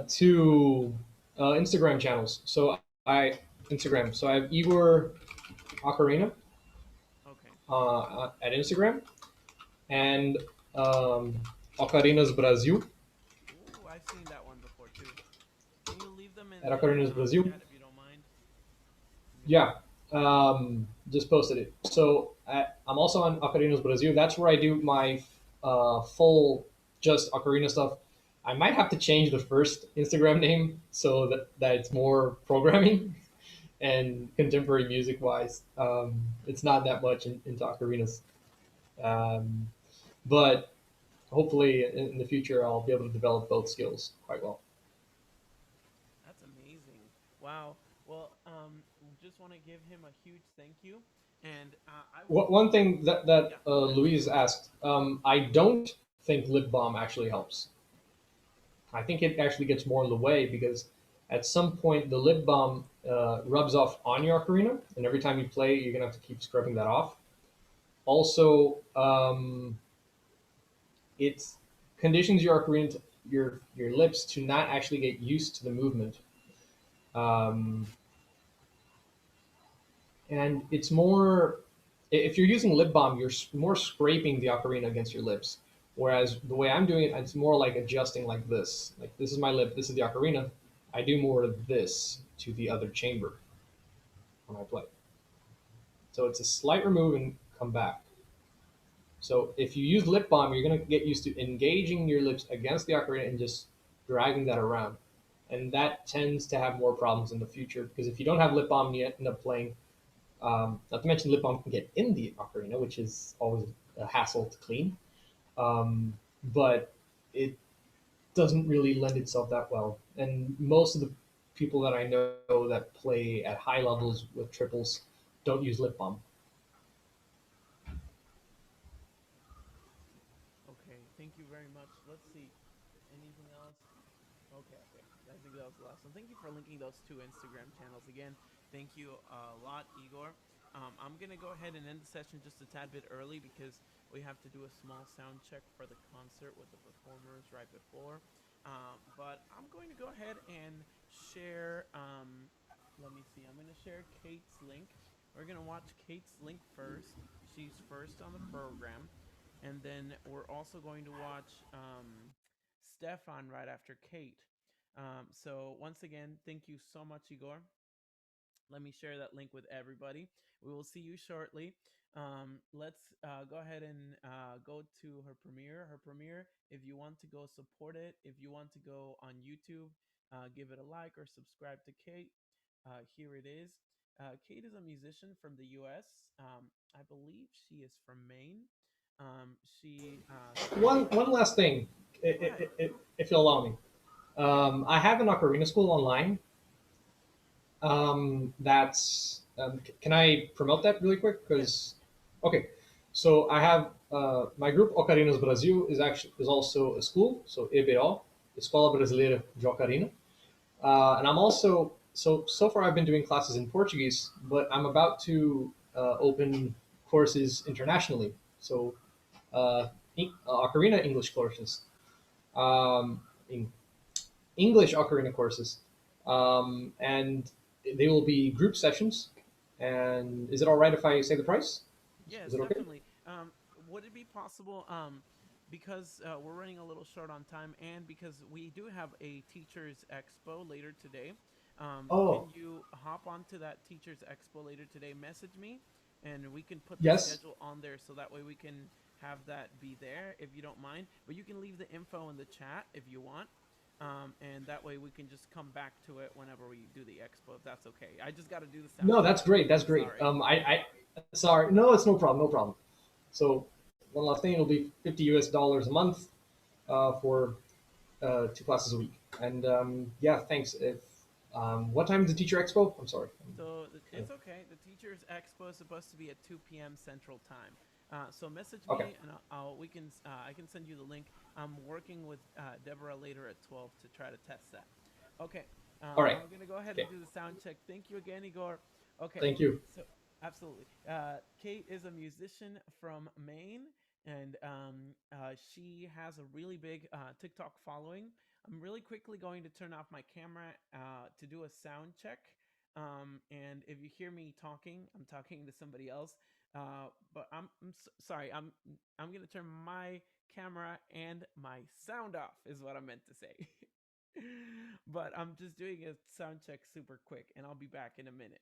two Instagram channels. I Instagram. So I have Igor Ocarina Okay. at Instagram and um, Ocarinas Brasil Ooh, I've seen that one before too. Can you leave them in at the Ocarinas Brasil. chat if you don't mind? Let me see. Yeah, just posted it. So I'm also on Ocarinas Brasil. That's where I do my full just Ocarina stuff. I might have to change the first Instagram name so that it's more programming and contemporary music wise. It's not that much into ocarinas, um, but hopefully in the future I'll be able to develop both skills quite well. That's amazing. Wow. Well, just want to give him a huge thank you. And I will. One thing that Yeah, go ahead. Louise asked, I don't think lip balm actually helps. I think it actually gets more in the way because at some point the lip balm rubs off on your ocarina, and every time you play, you're gonna have to keep scrubbing that off. Also, it conditions your ocarina, your lips to not actually get used to the movement, um, and it's more. if you're using lip balm, you're more scraping the ocarina against your lips. Whereas the way I'm doing it, it's more like adjusting like this. Like this is my lip, this is the ocarina. I do more of this to the other chamber when I play. So it's a slight remove and come back. So if you use lip balm, you're gonna get used to engaging your lips against the ocarina and just dragging that around. And that tends to have more problems in the future because if you don't have lip balm and you end up playing, not to mention lip balm can get in the ocarina, which is always a hassle to clean. But it doesn't really lend itself that well. And most of the people that I know that play at high levels with triples don't use lip balm. Okay, thank you very much. Let's see. Anything else? Okay, okay. I think that was the last one. Thank you for linking those two Instagram channels again. Thank you a lot, Igor. I'm gonna go ahead and end the session just a tad bit early because we have to do a small sound check for the concert with the performers right before. But I'm going to go ahead and share. Let me see. I'm gonna share Kate's link. We're gonna watch Kate's link first. She's first on the program, and then we're also going to watch Stefan right after Kate. So once again, thank you so much, Igor. Let me share that link with everybody. We will see you shortly. Let's go ahead and go to her premiere. Her premiere, if you want to go support it, if you want to go on YouTube, give it a like or subscribe to Kate. Here it is. Kate is a musician from the US. I believe she is from Maine. She One started. one last thing, Go ahead. if you'll allow me. Yeah. I have an ocarina school online. That's can I promote that really quick? Yes. Because okay, so I have my group Ocarinas Brasil is also a school. So EBO, Escola Brasileira de Ocarina, and I'm also so far I've been doing classes in Portuguese, but I'm about to open courses internationally. So Ocarina English courses, um, in English Ocarina courses, and they will be group sessions. And is it all right if I say the price? Yes, Is it okay? definitely. Would it be possible, because we're running a little short on time and because we do have a teachers expo later today, Oh, can you hop onto that teachers expo later today, message me, and we can put the yes. schedule on there so that way we can have that be there if you don't mind. But you can leave the info in the chat if you want. And that way we can just come back to it whenever we do the expo, if that's okay. I just got to do the sound No, check that's real great. quick. That's great. Sorry. Sorry. No, it's no problem. No problem. So one last thing, it'll be $50 a month for 2 classes a week. And yeah, thanks. If what time is the teacher expo? I'm sorry. So Kind it's okay. The teachers expo is supposed to be at 2 p.m. Central Time. So message okay. me and we can I can send you the link. I'm working with Deborah later at 12 to try to test that. Okay. All right. I'm gonna go ahead Okay. and do the sound check. Thank you again, Igor. Okay. Thank you. So absolutely. Kate is a musician from Maine, and she has a really big TikTok following. I'm really quickly going to turn off my camera to do a sound check. And if you hear me talking, I'm talking to somebody else. But sorry. I'm gonna turn my camera and my sound off. Is what I meant to say. But I'm just doing a sound check super quick, and I'll be back in a minute.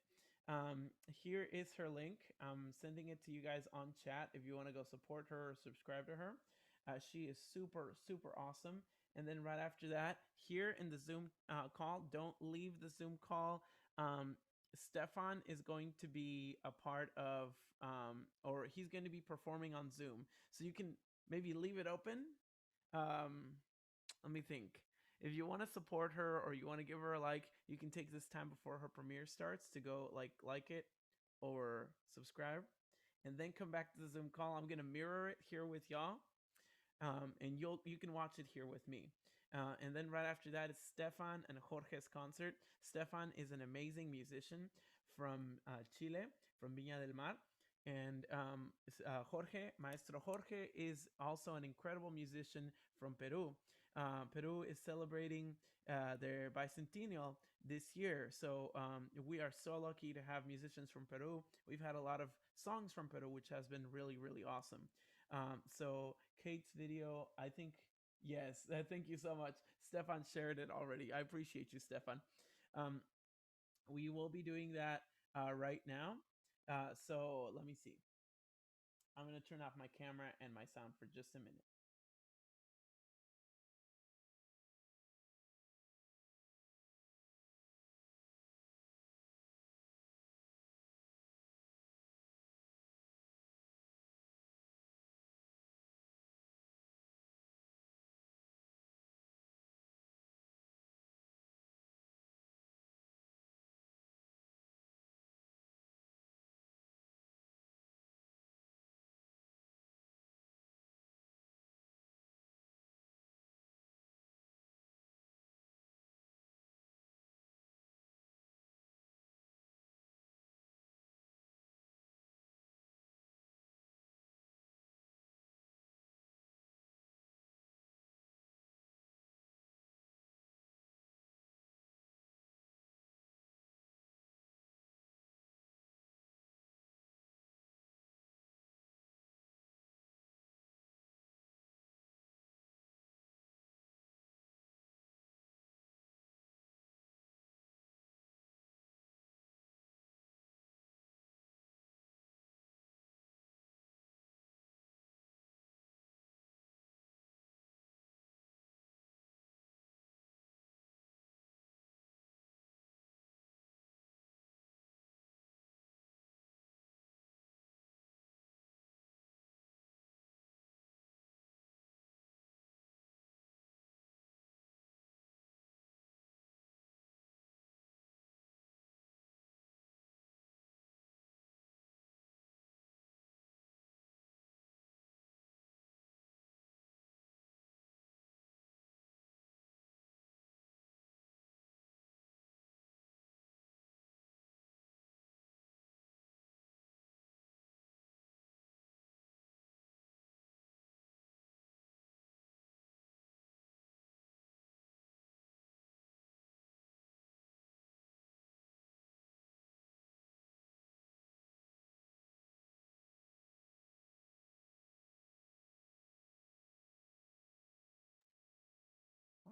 Here is her link. I'm sending it to you guys on chat if you want to go support her or subscribe to her. She is super, super awesome. And then right after that, here in the Zoom call, don't leave the Zoom call. Um, Stefan is going to be a part of, or he's going to be performing on Zoom. So you can maybe leave it open. Um, Let me think. If you want to support her or you want to give her a like, you can take this time before her premiere starts to go like it or subscribe, and then come back to the Zoom call. I'm gonna mirror it here with y'all, and you can watch it here with me. And then right after that is Stefan and Jorge's concert. Stefan is an amazing musician from Chile, from Viña del Mar. And Jorge, Maestro Jorge, is also an incredible musician from Peru. Peru is celebrating their bicentennial, this year. So we are so lucky to have musicians from Peru. We've had a lot of songs from Peru, which has been really, really awesome. So Kate's video, I think, yes, thank you so much. Stefan shared it already. I appreciate you, Stefan. Um, we will be doing that right now. So let me see. I'm going to turn off my camera and my sound for just a minute.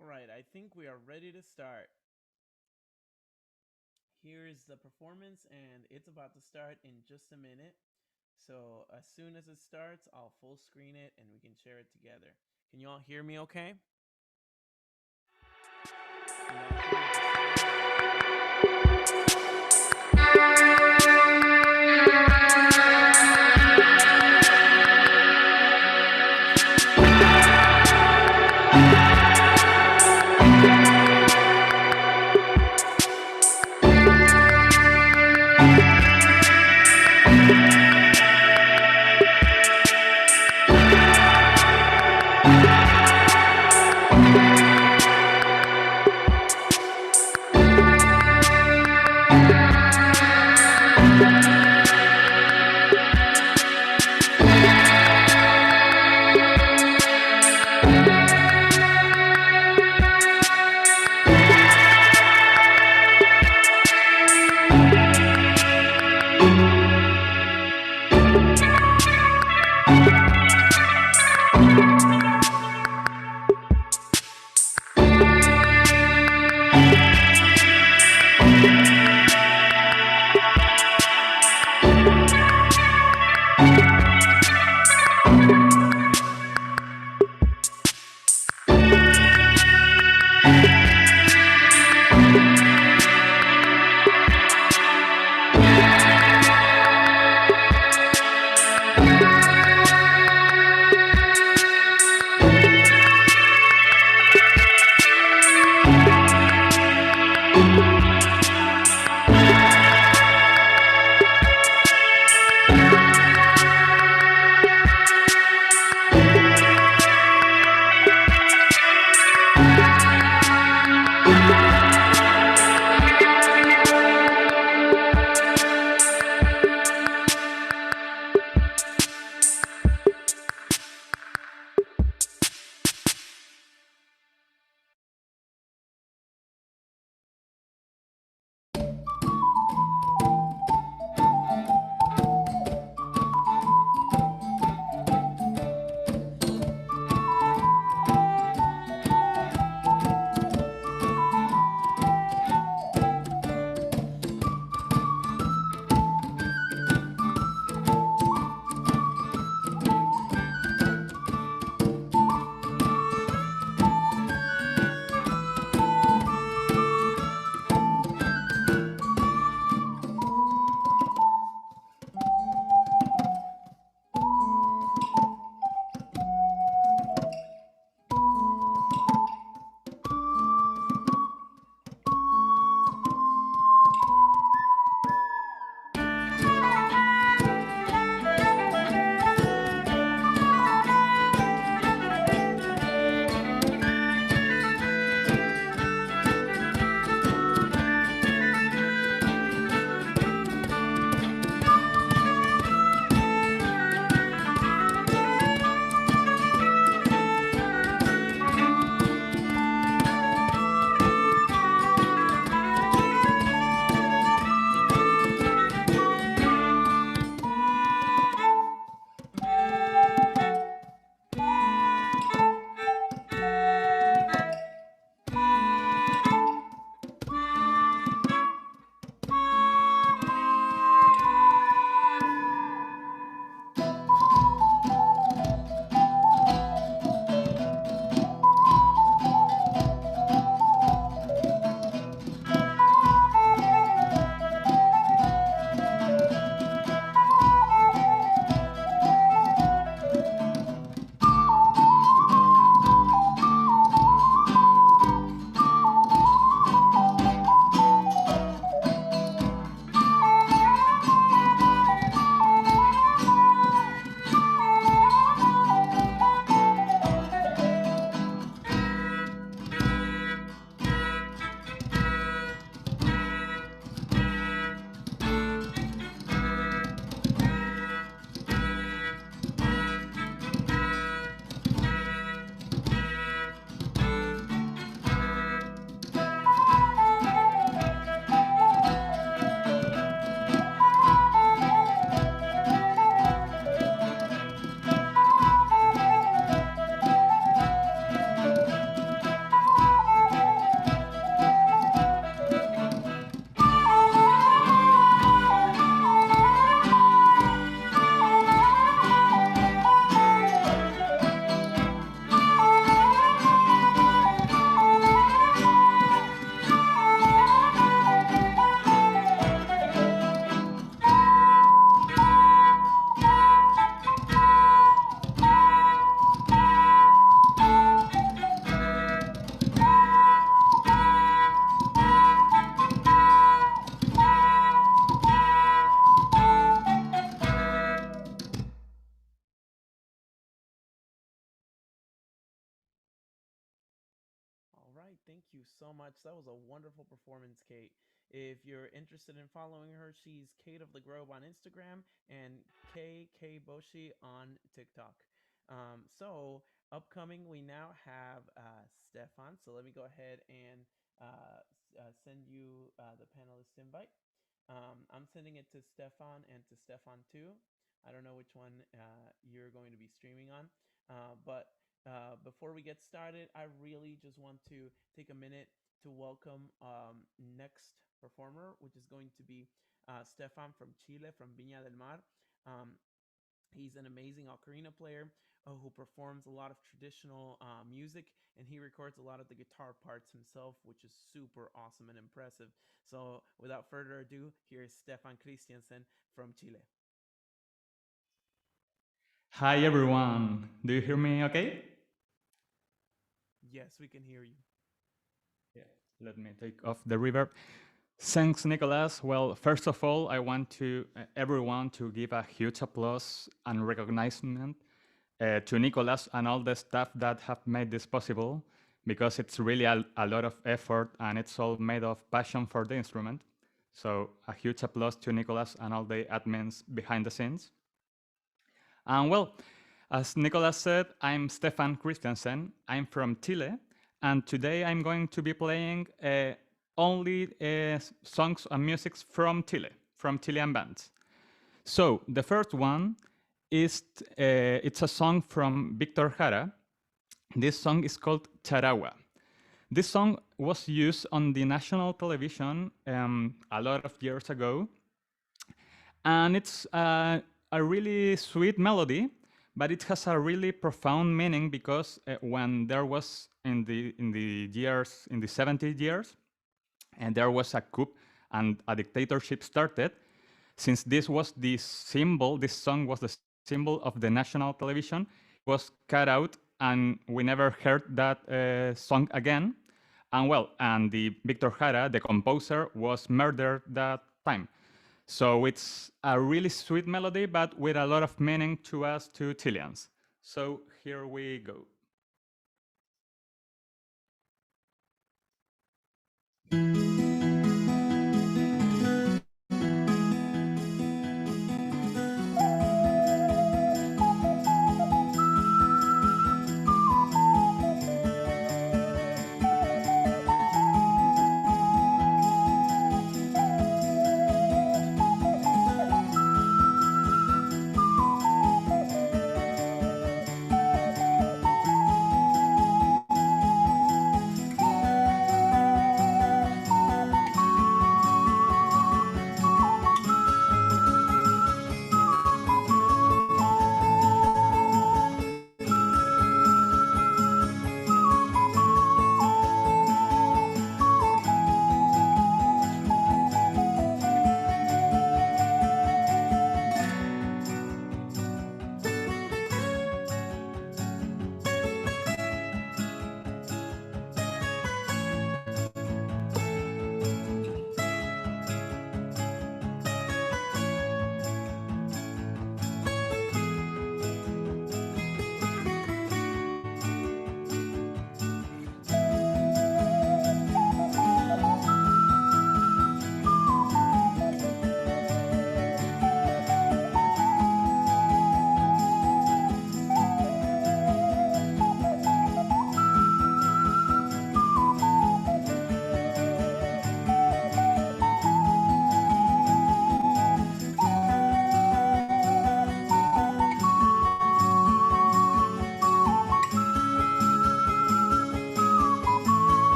All right, I think we are ready to start. Here is the performance, and it's about to start in just a minute. So as soon as it starts, I'll full screen it and we can share it together. Can you all hear me okay? Can you all hear Thank you so much. That was a wonderful performance, Kate. If you're interested in following her, she's Kate of the Grove on Instagram and KK Boshi on TikTok. So upcoming, we now have Stefan. So let me go ahead and send you the panelist invite. I'm sending it to Stefan and to Stefan too. I don't know which one you're going to be streaming on, but before we get started, I really just want to take a minute to welcome next performer, which is going to be Stefan from Chile, from Viña del Mar. Um, He's an amazing ocarina player who performs a lot of traditional music, and he records a lot of the guitar parts himself, which is super awesome and impressive. So, without further ado, here is Stefan Christiansen from Chile. Hi everyone, do you hear me okay? Yes, we can hear you. Yeah, let me take off the reverb. Thanks, Nicolas. Well, first of all, I want to everyone to give a huge applause and recognition to Nicolas and all the staff that have made this possible, because it's really a lot of effort and it's all made of passion for the instrument. So a huge applause to Nicolas and all the admins behind the scenes. And well, as Nicolas said, I'm Stefan Christiansen. I'm from Chile, and today I'm going to be playing only songs and musics from Chile, from Chilean bands. So the first one is it's a song from Victor Jara. This song is called Charagua. This song was used on the national television a lot of years ago, and it's a really sweet melody, but it has a really profound meaning because when there was in the 70 years, and there was a coup and a dictatorship started, since this song was the symbol of the national television, was cut out, and we never heard that song again. And the Victor Jara, the composer, was murdered that time. So it's a really sweet melody, but with a lot of meaning to us, to Chileans. So here we go.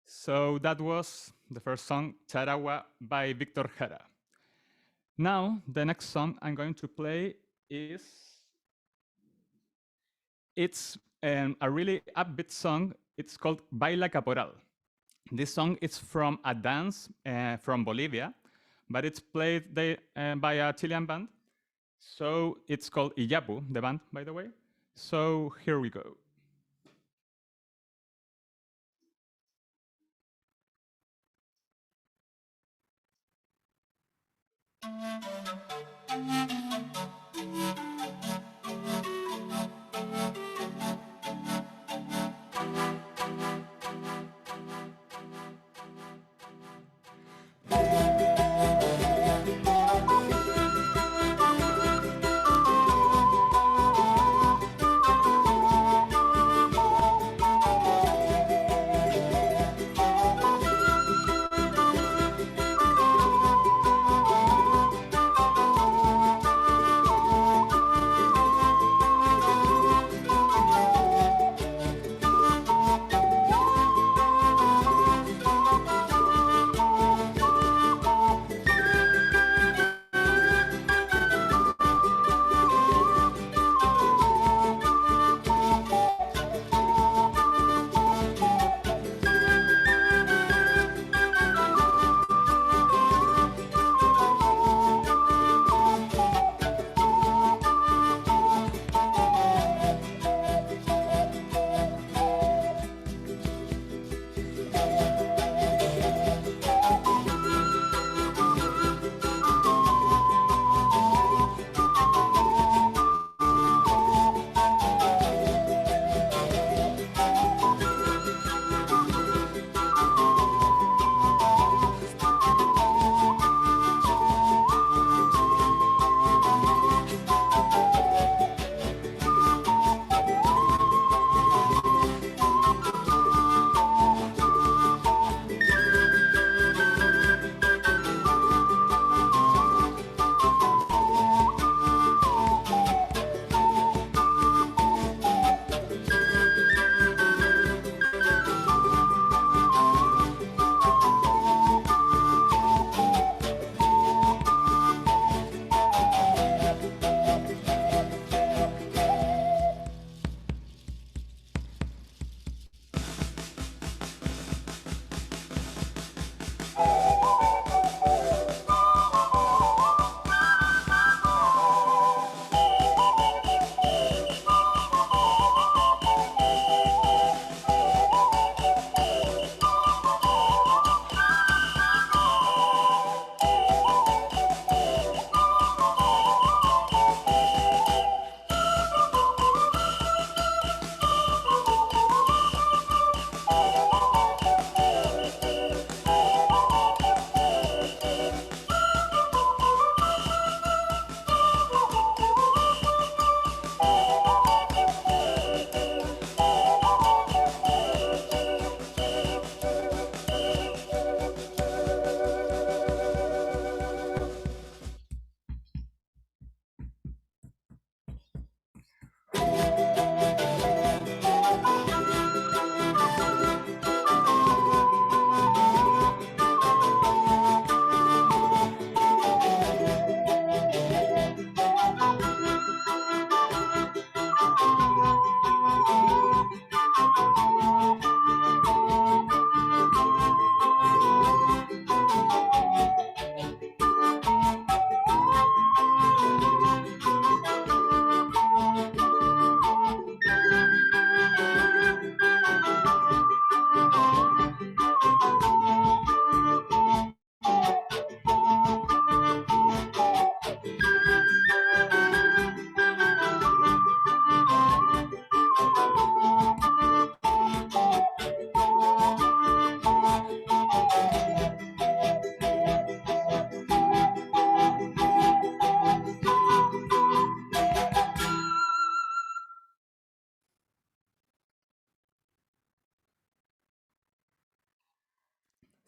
So that was the first song, Charagua by Victor Jara. Now, the next song I'm going to play is it's a really upbeat song. It's called Baila Caporal. This song is from a dance from Bolivia, but it's played by a Chilean band. So it's called Iyapu, the band, by the way. So here we go.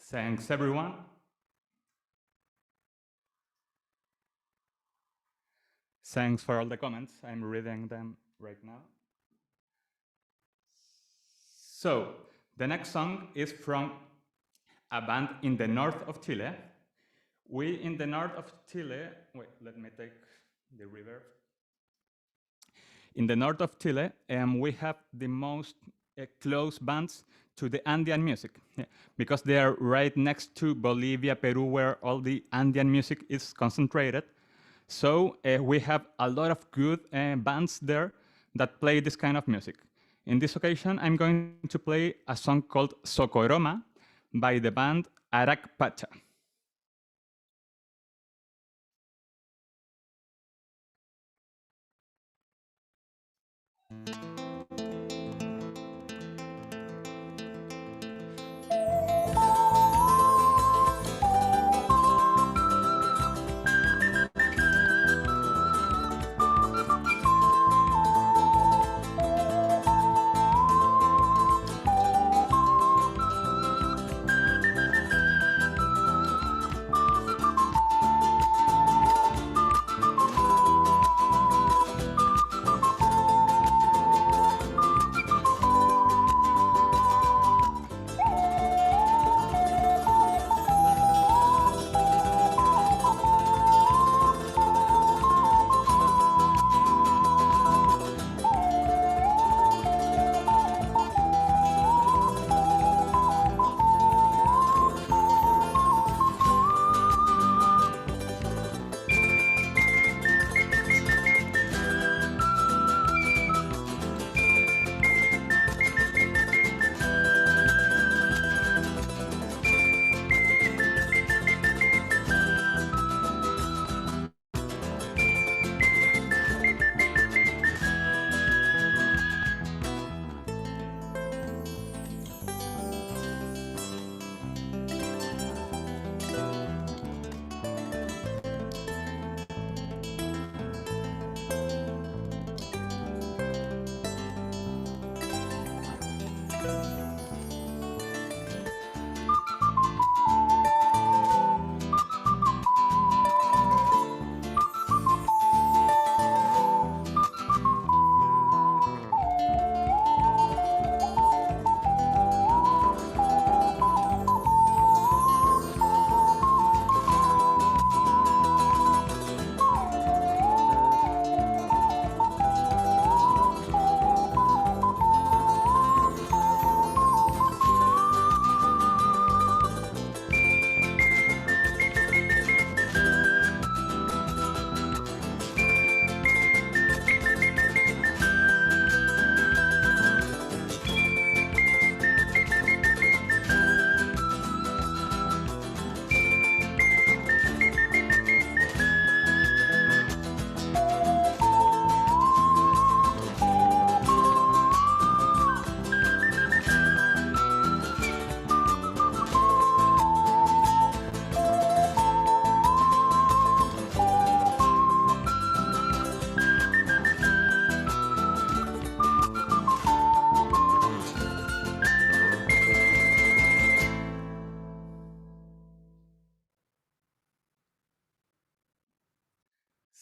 Thanks, everyone. Thanks for all the comments. I'm reading them right now. So, the next song is from a band in the north of Chile. We in the north of Chile, wait, let me take the reverb. In the north of Chile, we have the most close bands to the Andean music, because they are right next to Bolivia, Peru, where all the Andean music is concentrated. So we have a lot of good bands there that play this kind of music. In this occasion, I'm going to play a song called Socoroma by the band Arak Pacha.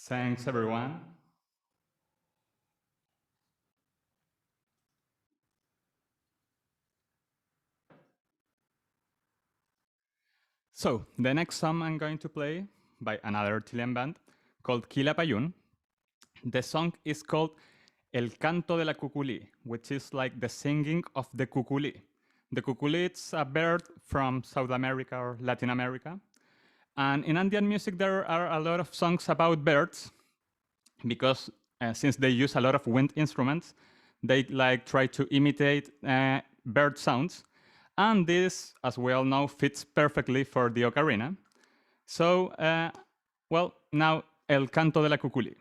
Thanks, everyone. So, the next song I'm going to play by another Chilean band called Quilapayún. The song is called El Canto de la Cuculí, which is like the singing of the cuculí. The cuculí is a bird from South America or Latin America. And in Andean music, there are a lot of songs about birds because since they use a lot of wind instruments, they like try to imitate bird sounds. And this, as we all know, fits perfectly for the ocarina. So, well, now El Canto de la Cuculí.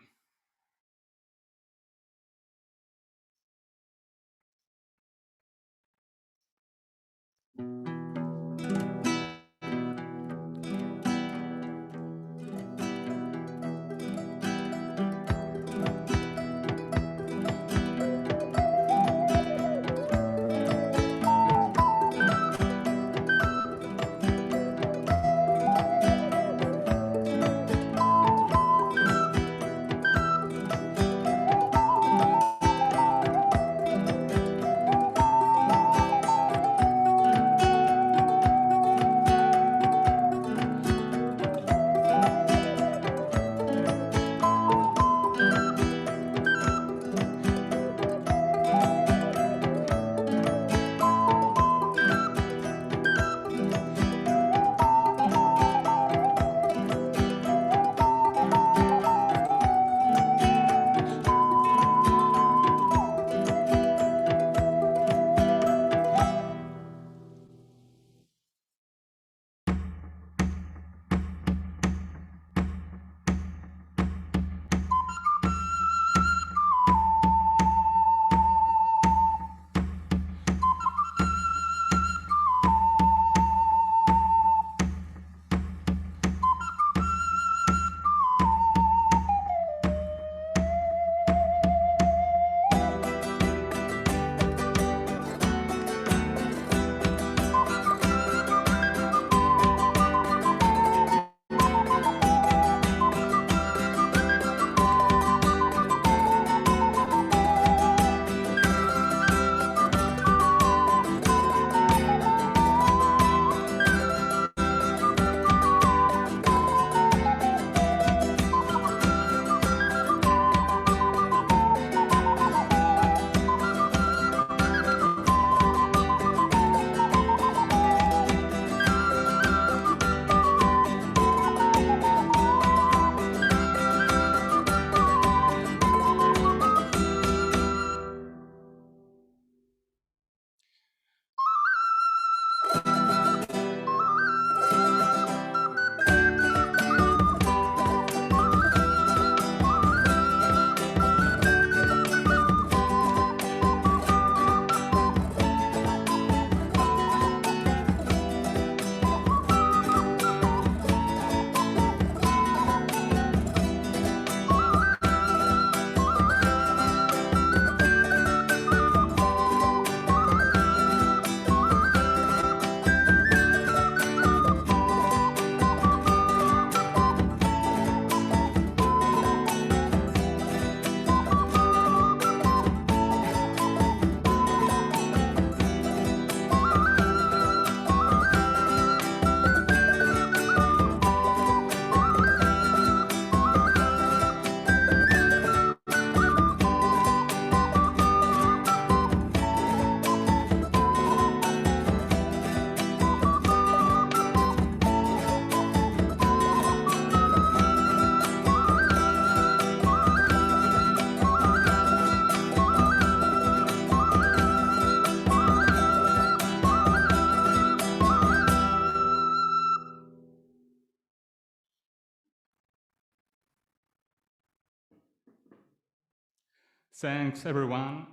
Thanks, everyone.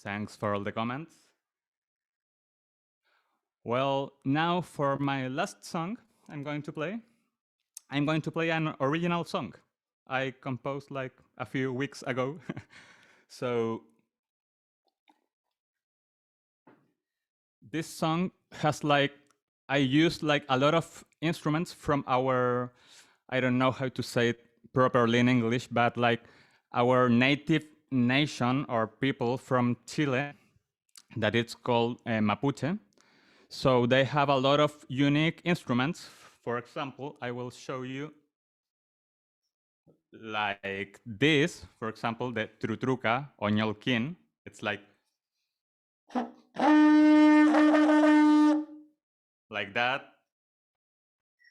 Thanks for all the comments. Well, now for my last song I'm going to play. I'm going to play an original song I composed like a few weeks ago. So this song has like, I used like a lot of instruments from our, I don't know how to say it properly in English, but like our native nation or people from Chile that it's called Mapuche. So they have a lot of unique instruments. For example, I will show you like this, for example, the trutruca or ñolquín. It's like that.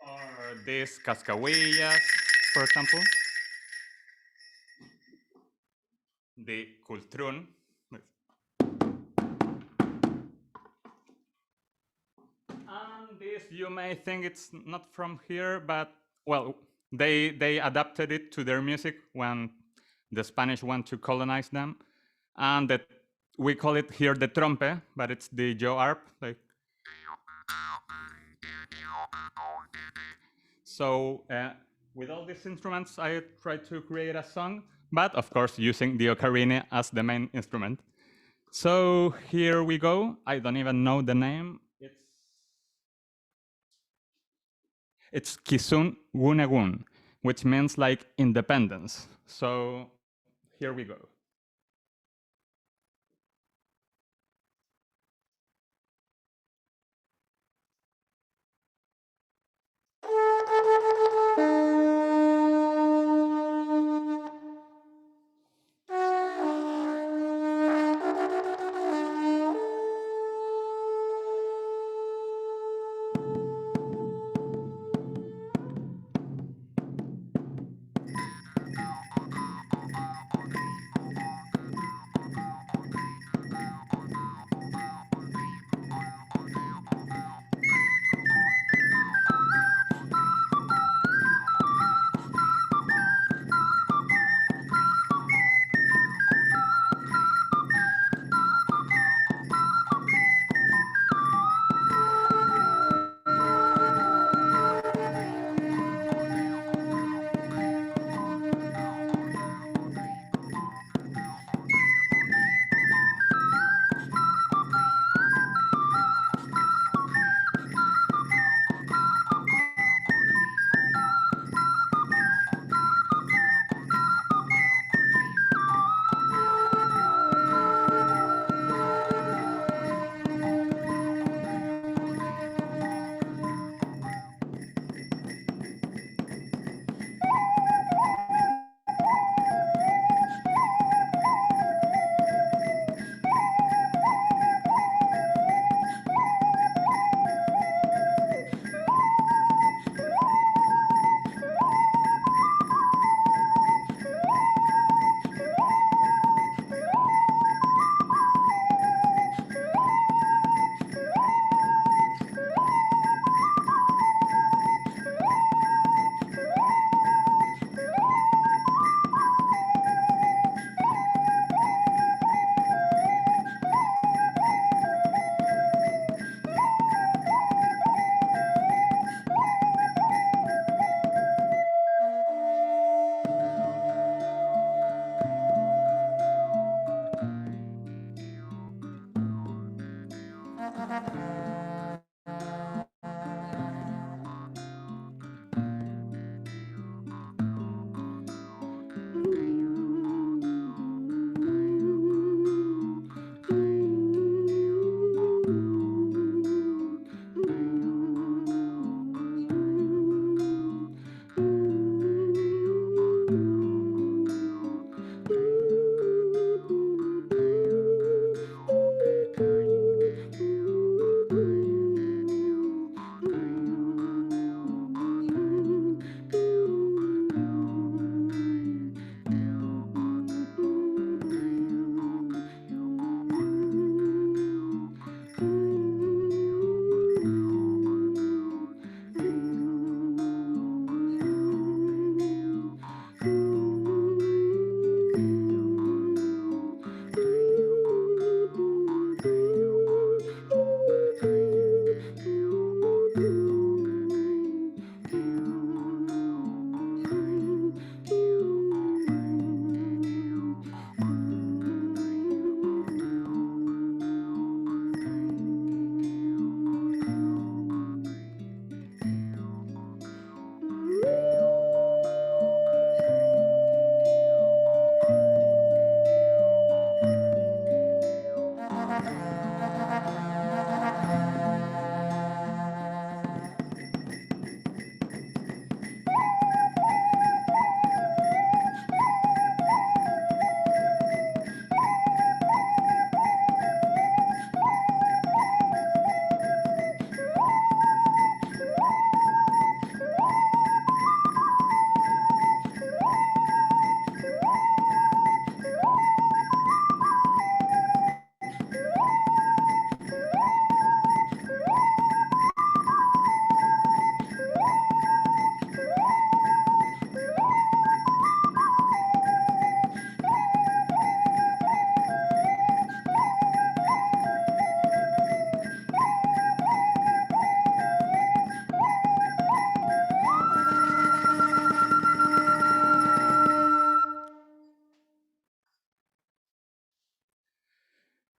Or this cascahuillas, for example. The cultrún. And this, you may think it's not from here, but well, they adapted it to their music when the Spanish went to colonize them, and that we call it here the trompe, but it's the jaw harp. Like so, with all these instruments, I tried to create a song, but of course using the ocarina as the main instrument. So here we go. I don't even know the name. It's Kisun Gunegun, which means like independence. So here we go.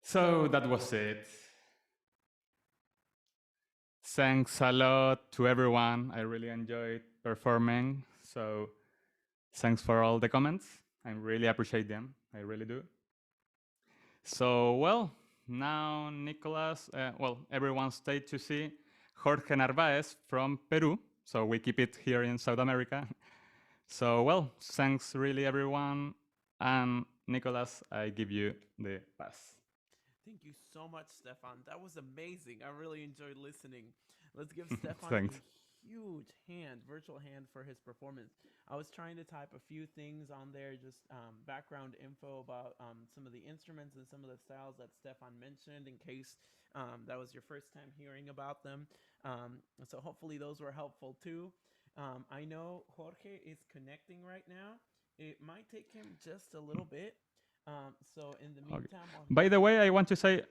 So that was it. Thanks a lot to everyone. I really enjoyed performing. So thanks for all the comments. I really appreciate them. I really do. So, well, now Nicolas, everyone stayed to see Jorge Narvaez from Peru. So we keep it here in South America. So, well, thanks really everyone. And Nicolas, I give you the pass. Thank you so much, Stefan. That was amazing. I really enjoyed listening. Let's give Stefan Thanks. a huge hand, virtual hand, for his performance. I was trying to type a few things on there, just background info about some of the instruments and some of the styles that Stefan mentioned, in case that was your first time hearing about them. So hopefully those were helpful too. I know Jorge is connecting right now. It might take him just a little bit. So in the Okay. meantime, while he By the way, I want to say,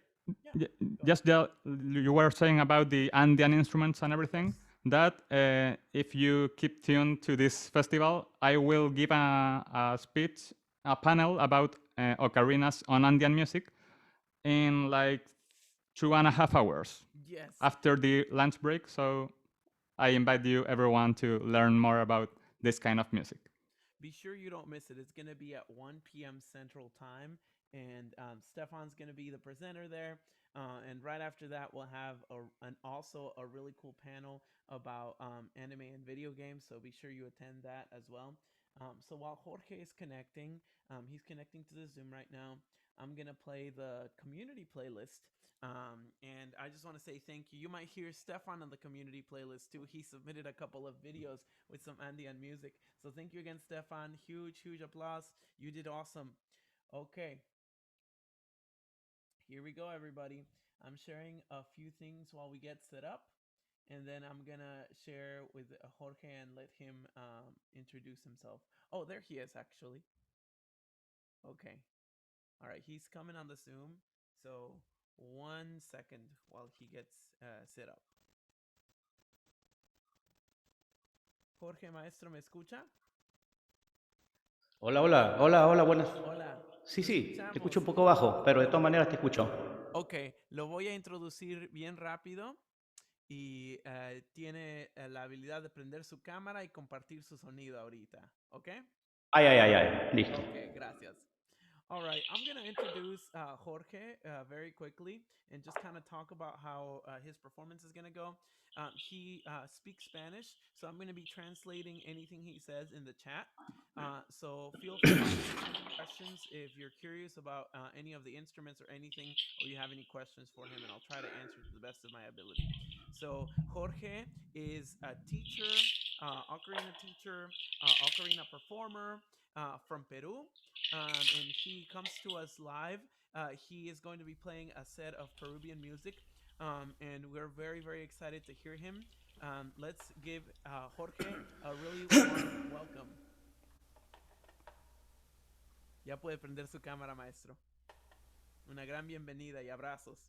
yeah, just you were saying about the Andean instruments and everything. yes. That if you keep tuned to this festival, I will give a speech, a panel about ocarinas on Andean music in like 2.5 hours Yes. after the lunch break. So I invite you everyone to learn more about this kind of music. Be sure you don't miss it. It's going to be at 1 p.m. Central Time, and Stefan's going to be the presenter there. And right after that, we'll have also a really cool panel about anime and video games. So be sure you attend that as well. So while Jorge is connecting, he's connecting to the Zoom right now. I'm going to play the community playlist. And I just want to say thank you. You might hear Stefan on the community playlist too. He submitted a couple of videos with some Andean music. So thank you again, Stefan. Huge, huge applause. You did awesome. Okay. Here we go, everybody. I'm sharing a few things while we get set up. And then I'm going to share with Jorge and let him introduce himself. Oh, there he is, actually. Okay. All right. He's coming on the Zoom. So 1 second while he gets set up. Jorge Maestro, ¿me escucha? Hola, hola, hola, hola, buenas. Hola. Sí, lo sí, te escuchamos. escucho un poco bajo, pero de todas maneras te escucho. Ok, lo voy a introducir bien rápido y tiene la habilidad de prender su cámara y compartir su sonido ahorita. ¿Ok? Ay, ay, ay, ay, listo. Okay, gracias. All right, I'm going to introduce Jorge very quickly and just kind of talk about how his performance is going to go. He speaks Spanish, so I'm going to be translating anything he says in the chat. So feel free to send questions if you're curious about any of the instruments or anything, or you have any questions for him, and I'll try to answer to the best of my ability. So Jorge is a teacher, ocarina teacher, ocarina performer from Peru. And he comes to us live. He is going to be playing a set of Peruvian music, and we're very, very excited to hear him. Let's give Jorge a really warm welcome. Ya puede prender su cámara, maestro. Una gran bienvenida y abrazos.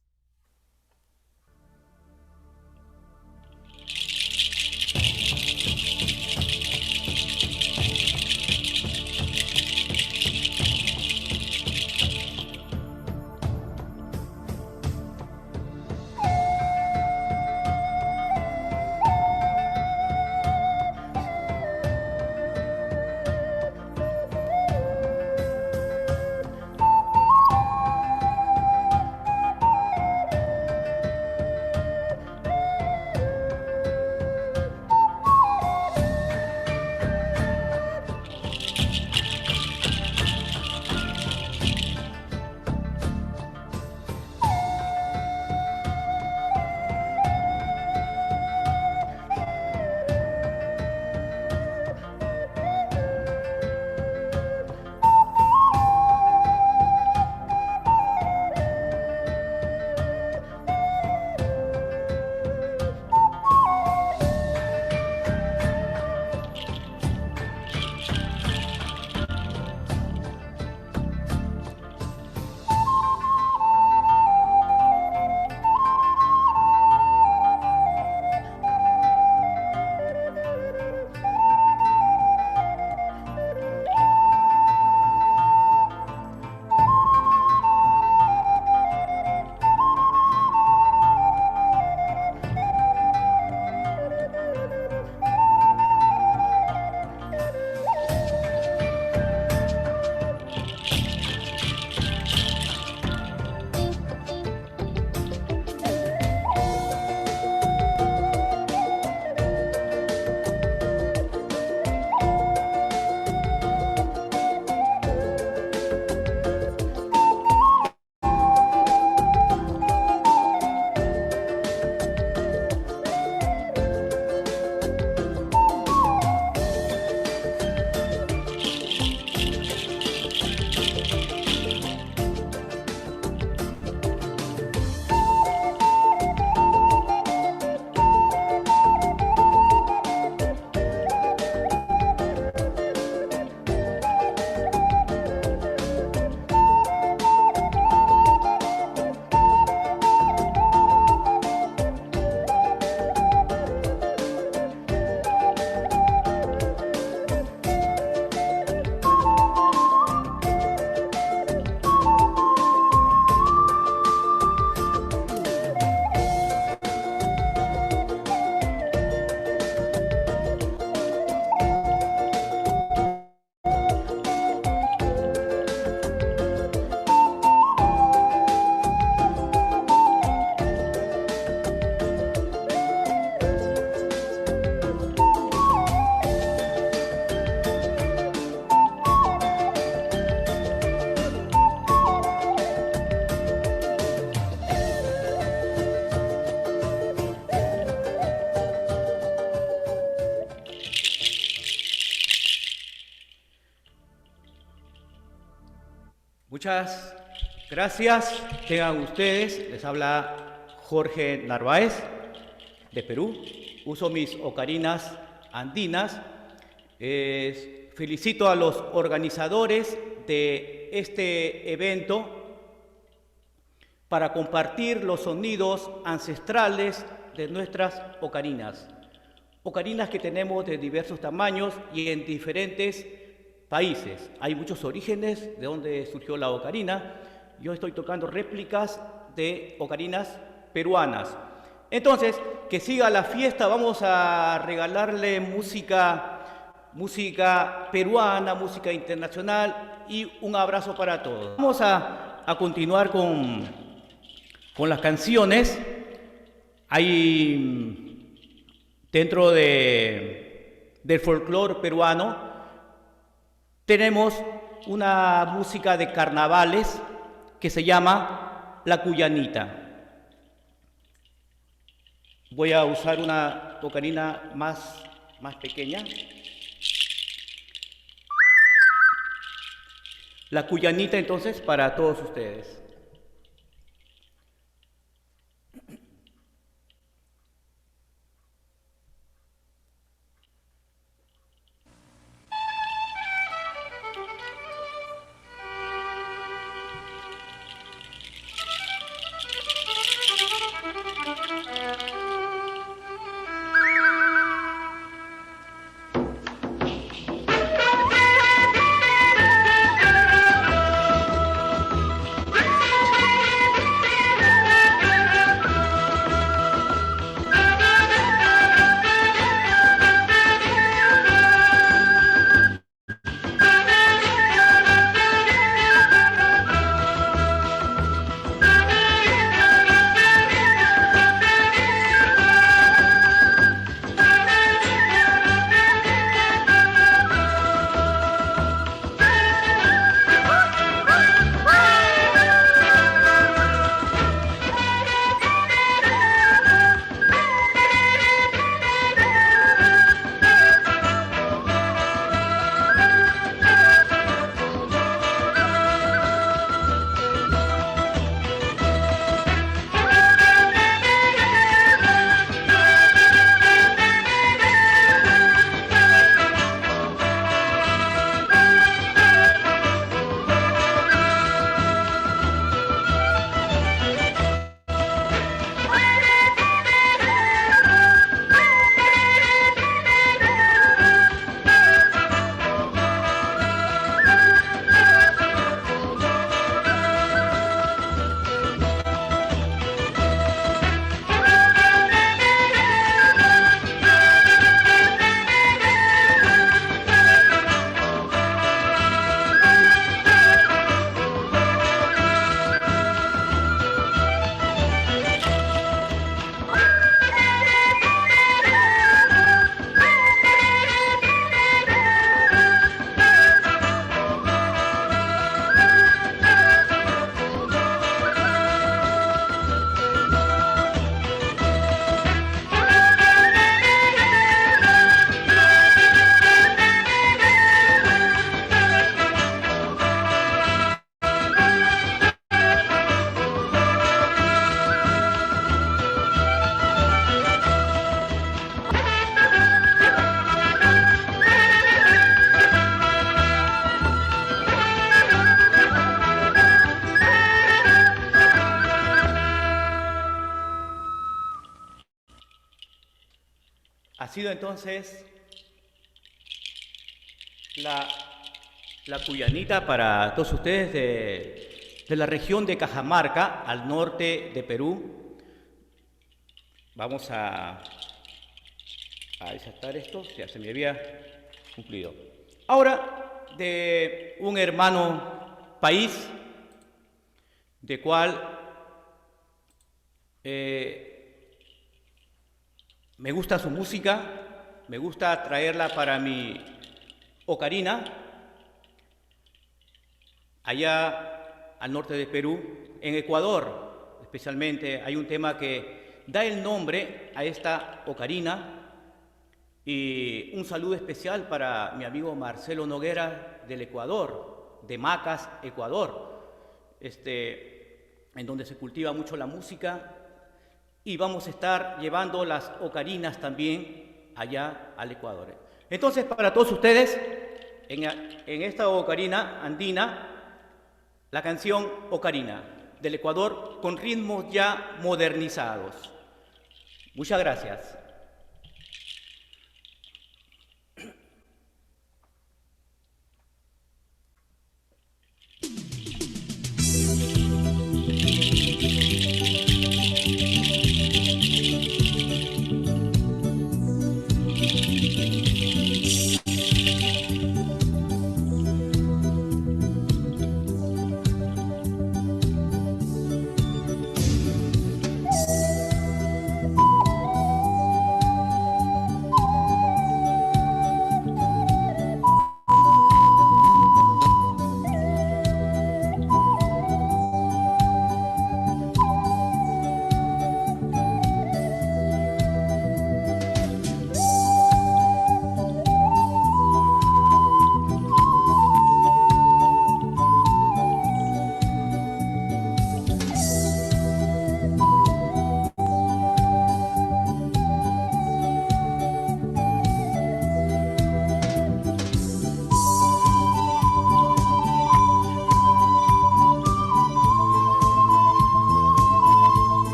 Muchas gracias. Tengan ustedes, les habla Jorge Narváez de Perú. Uso mis ocarinas andinas. Felicito a los organizadores de este evento para compartir los sonidos ancestrales de nuestras ocarinas. Ocarinas que tenemos de diversos tamaños y en diferentes países. Hay muchos orígenes de donde surgió la ocarina. Yo estoy tocando réplicas de ocarinas peruanas. Entonces, que siga la fiesta. Vamos a regalarle música peruana, música internacional y un abrazo para todos. Vamos a continuar con las canciones. Hay dentro del folclore peruano tenemos una música de carnavales que se llama la cuyanita. Voy a usar una ocarina más pequeña. La cuyanita entonces para todos ustedes. Ha sido entonces la cuyanita para todos ustedes de la región de Cajamarca, al norte de Perú. Vamos a desatar esto, ya se me había cumplido. Ahora, de un hermano país, de cual me gusta su música, me gusta traerla para mi ocarina, allá al norte de Perú, en Ecuador especialmente, hay un tema que da el nombre a esta ocarina. Y un saludo especial para mi amigo Marcelo Noguera del Ecuador, de Macas, Ecuador. en donde se cultiva mucho la música, y vamos a estar llevando las ocarinas también allá al Ecuador. Entonces, para todos ustedes, en esta ocarina andina, la canción Ocarina del Ecuador con ritmos ya modernizados. Muchas gracias.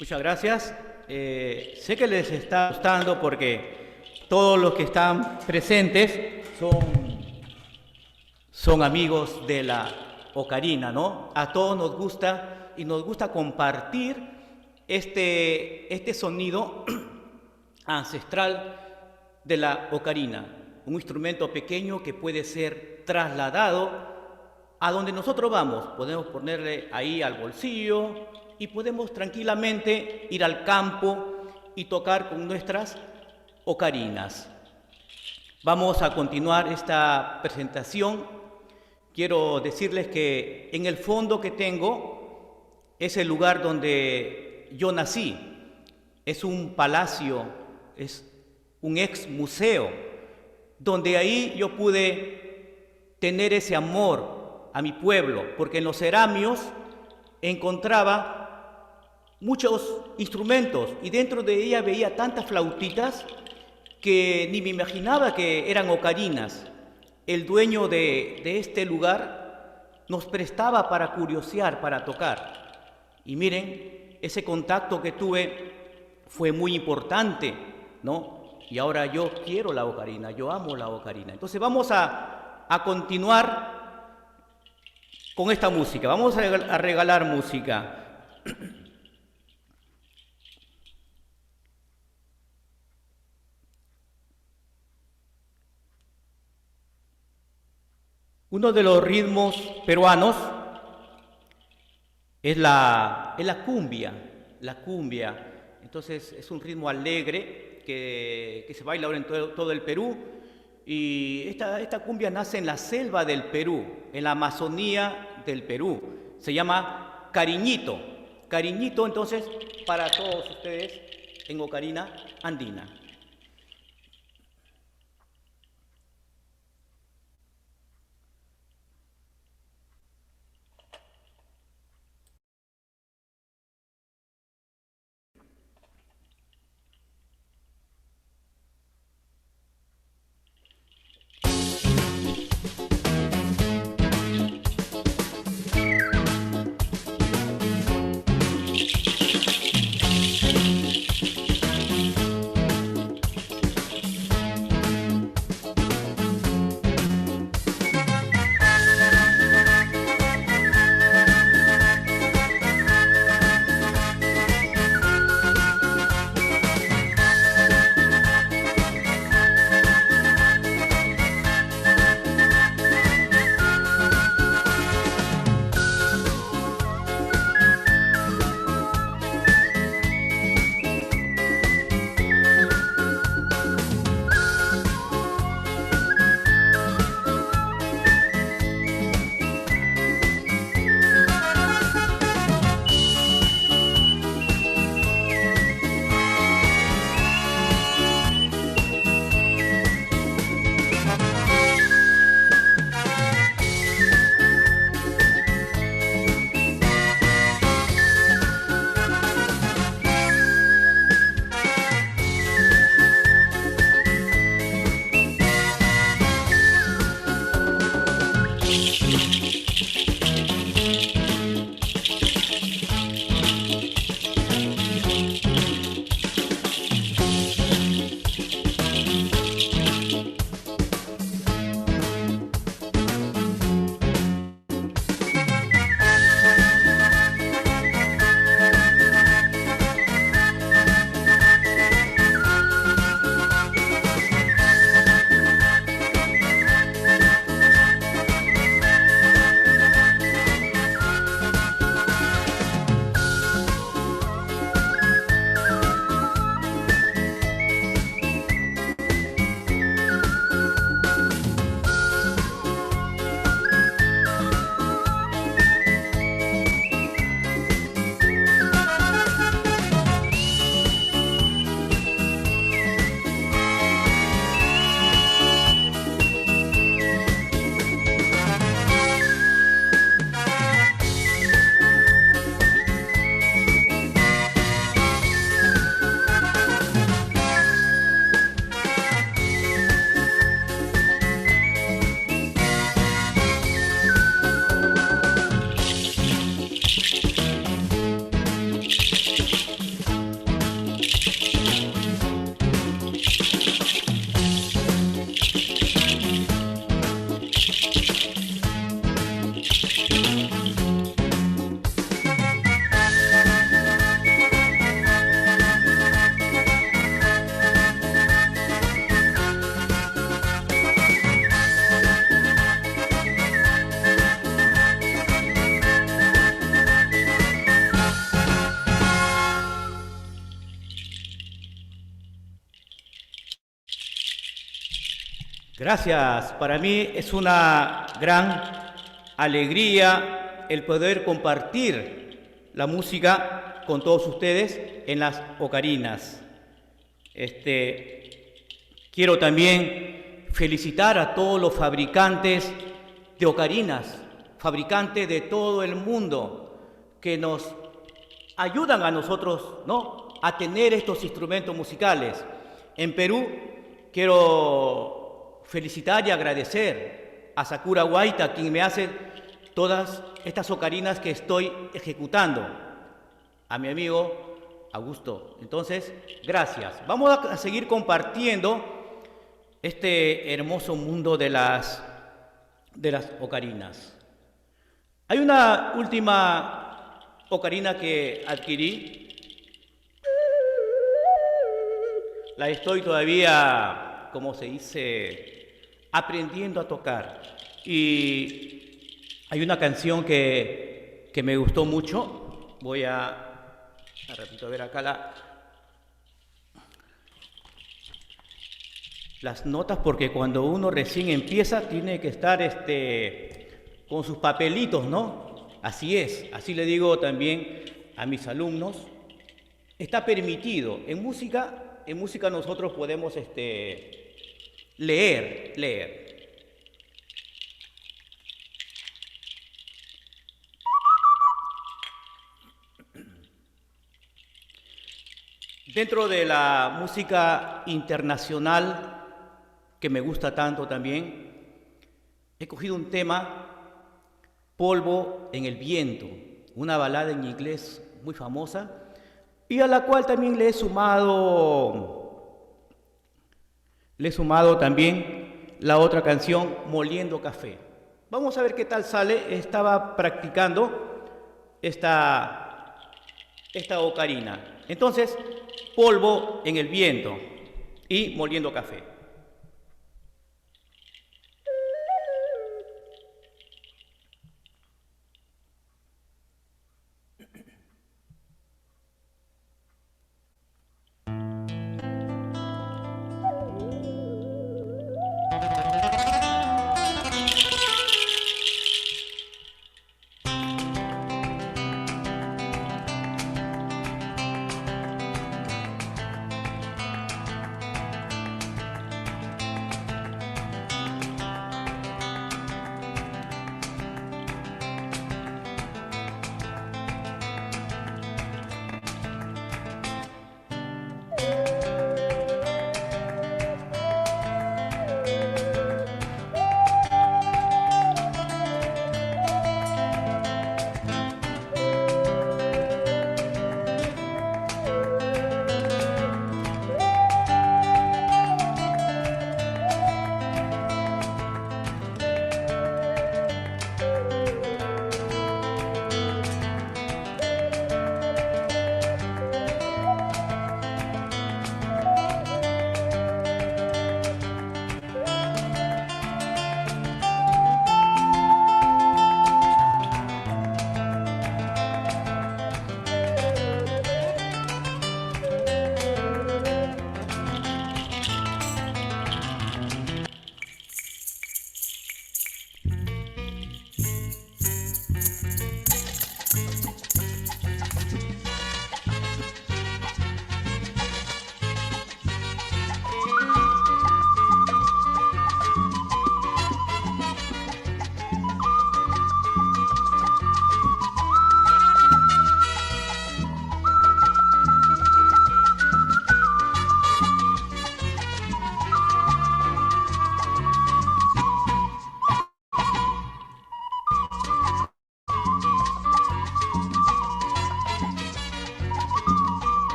Muchas gracias. Sé que les está gustando porque todos los que están presentes son amigos de la ocarina, ¿no? A todos nos gusta y nos gusta compartir este sonido ancestral de la ocarina, un instrumento pequeño que puede ser trasladado a donde nosotros vamos. Podemos ponerle ahí al bolsillo y podemos tranquilamente ir al campo y tocar con nuestras ocarinas. Vamos a continuar esta presentación. Quiero decirles que en el fondo que tengo es el lugar donde yo nací. Es un palacio, es un ex museo, donde ahí yo pude tener ese amor a mi pueblo, porque en los ceramios encontraba muchos instrumentos y dentro de ella veía tantas flautitas que ni me imaginaba que eran ocarinas. El dueño de este lugar nos prestaba para curiosear, para tocar. Y miren, ese contacto que tuve fue muy importante, ¿no? Y ahora yo quiero la ocarina, yo amo la ocarina. Entonces vamos a continuar con esta música, vamos a regalar música. Uno de los ritmos peruanos es la cumbia, la cumbia. Entonces es un ritmo alegre que se baila ahora en todo el Perú. Y esta cumbia nace en la selva del Perú, en la Amazonía del Perú. Se llama cariñito. Cariñito, entonces, para todos ustedes en Ocarina Andina. Gracias. Para mí es una gran alegría el poder compartir la música con todos ustedes en las ocarinas. Quiero también felicitar a todos los fabricantes de ocarinas, fabricantes de todo el mundo, que nos ayudan a nosotros, ¿no?, a tener estos instrumentos musicales. En Perú quiero felicitar y agradecer a Sakura Guaita, quien me hace todas estas ocarinas que estoy ejecutando, a mi amigo Augusto. Entonces, gracias. Vamos a seguir compartiendo este hermoso mundo de las ocarinas. Hay una última ocarina que adquirí. La estoy todavía, como se dice, aprendiendo a tocar. Y hay una canción que me gustó mucho. Voy a repito, a ver acá las notas, porque cuando uno recién empieza tiene que estar con sus papelitos, ¿no? Así es, así le digo también a mis alumnos. Está permitido. En música nosotros podemos leer. Dentro de la música internacional, que me gusta tanto también, he cogido un tema, Polvo en el viento, una balada en inglés muy famosa, y a la cual también le he sumado también la otra canción, Moliendo Café. Vamos a ver qué tal sale. Estaba practicando esta ocarina. Entonces, Polvo en el viento y Moliendo Café.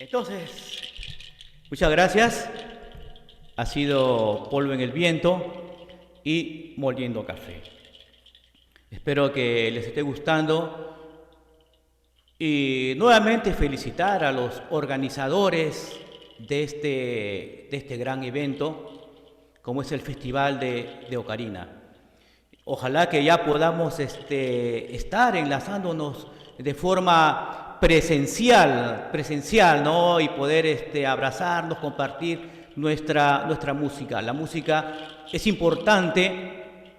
Entonces, muchas gracias. Ha sido Polvo en el Viento y Moliendo Café. Espero que les esté gustando y nuevamente felicitar a los organizadores de este gran evento, como es el Festival de Ocarina. Ojalá que ya podamos estar enlazándonos de forma presencial, ¿no? Y poder abrazarnos, compartir nuestra música. La música es importante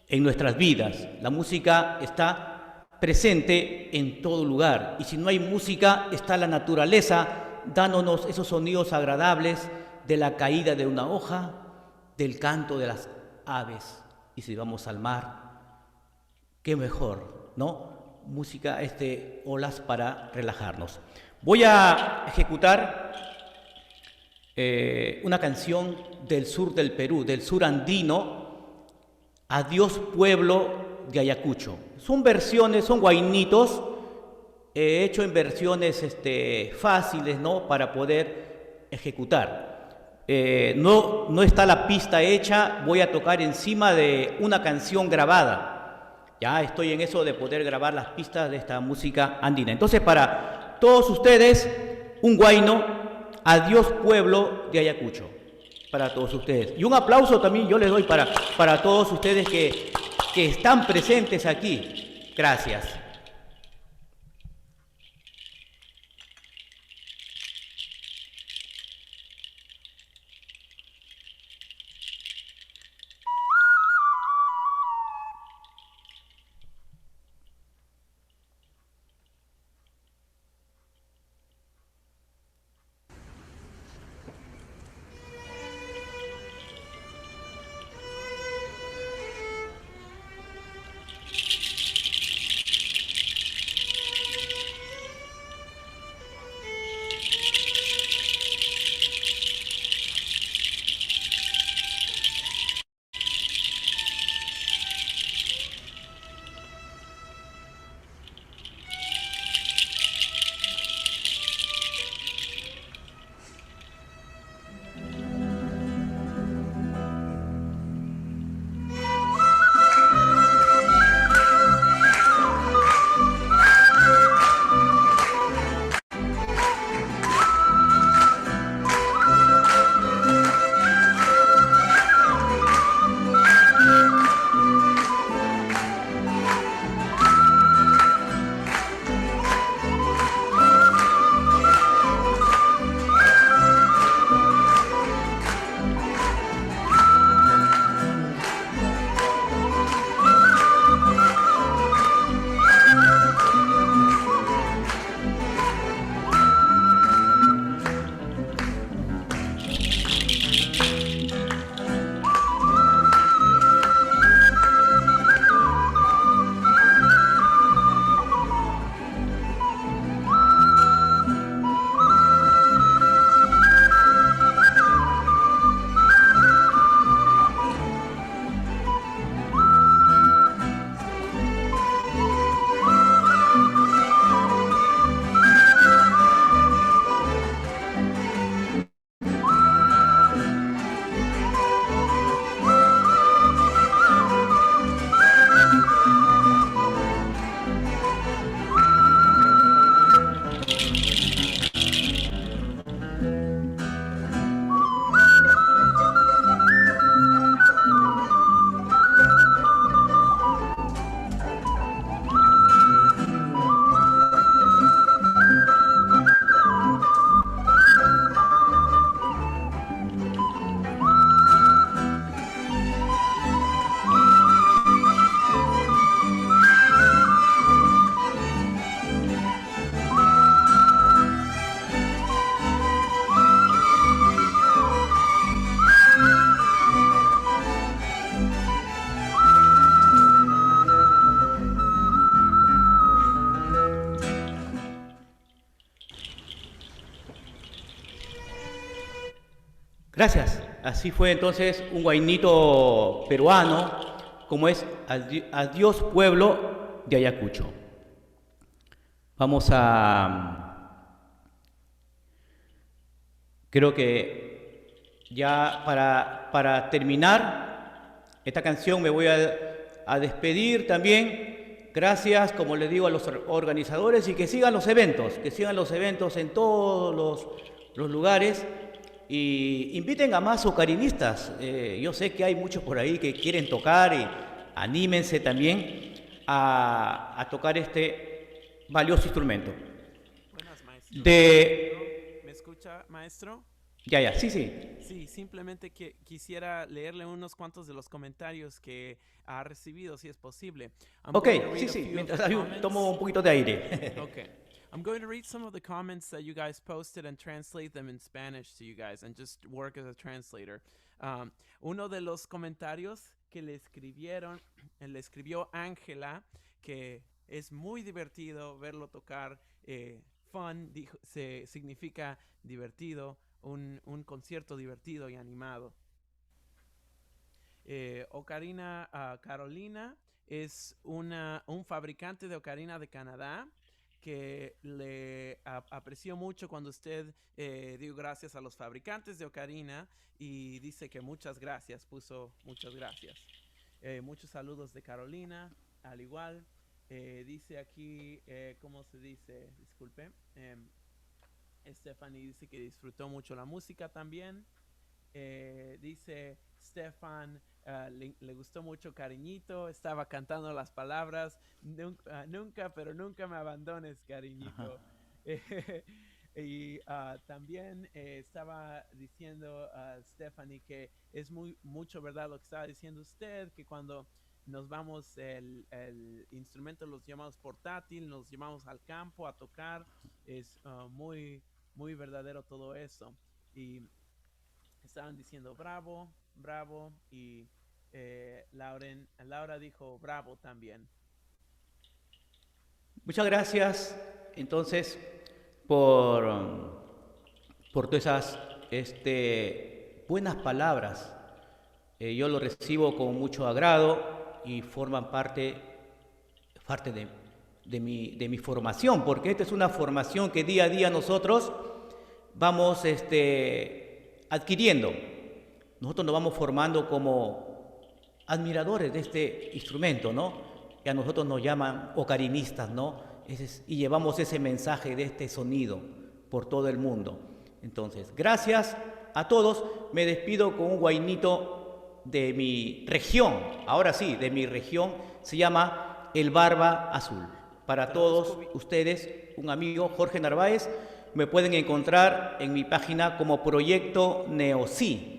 en nuestras vidas. La música está presente en todo lugar. Y si no hay música, está la naturaleza dándonos esos sonidos agradables de la caída de una hoja, del canto de las aves. Y si vamos al mar, qué mejor, ¿no? Música, olas para relajarnos. Voy a ejecutar una canción del sur del Perú, del sur andino, Adiós Pueblo de Ayacucho. Son versiones, son guainitos, hecho en versiones fáciles, ¿no? Para poder ejecutar. No está la pista hecha, voy a tocar encima de una canción grabada. Ya estoy en eso de poder grabar las pistas de esta música andina. Entonces, para todos ustedes, un guayno, Adiós Pueblo de Ayacucho. Para todos ustedes. Y un aplauso también yo les doy para todos ustedes que están presentes aquí. Gracias. Gracias. Así fue entonces un guainito peruano, como es Adiós Pueblo de Ayacucho. Vamos a Creo que ya para terminar esta canción me voy a despedir también. Gracias, como les digo, a los organizadores y que sigan los eventos en todos los lugares y inviten a más ocarinistas. Yo sé que hay muchos por ahí que quieren tocar y anímense también a tocar este valioso instrumento. Buenas, maestro. ¿Me escucha, maestro? Ya, sí. Sí, simplemente quisiera leerle unos cuantos de los comentarios que ha recibido, si es posible. Sí, mientras tomo un poquito de aire. Okay. I'm going to read some of the comments that you guys posted and translate them in Spanish to you guys and just work as a translator. Uno de los comentarios que le escribió Ángela, que es muy divertido verlo tocar. Fun significa divertido, un concierto divertido y animado. Ocarina Carolina es un fabricante de ocarina de Canadá que le apreció mucho cuando usted dio gracias a los fabricantes de ocarina y dice que muchas gracias, puso muchas gracias. Muchos saludos de Carolina, al igual. Dice aquí, ¿cómo se dice? Disculpe. Stephanie dice que disfrutó mucho la música también. Dice Stefan, le gustó mucho Cariñito, estaba cantando las palabras, nunca, pero nunca me abandones, Cariñito. Y también estaba diciendo Stephanie que es mucho verdad lo que estaba diciendo usted, que cuando nos vamos, el instrumento los llamamos portátil, nos llevamos al campo a tocar, es muy verdadero todo eso. Y estaban diciendo bravo, y Laura dijo bravo también. Muchas gracias entonces por todas esas buenas palabras. Yo lo recibo con mucho agrado y forman parte de mi formación, porque esta es una formación que día a día nosotros vamos adquiriendo. Nosotros nos vamos formando como admiradores de este instrumento, ¿no? Y a nosotros nos llaman ocarinistas, ¿no? Y llevamos ese mensaje de este sonido por todo el mundo. Entonces, gracias a todos. Me despido con un guainito de mi región, ahora sí, de mi región, se llama El Barba Azul. Para todos ustedes, un amigo, Jorge Narváez, me pueden encontrar en mi página como Proyecto Neosí.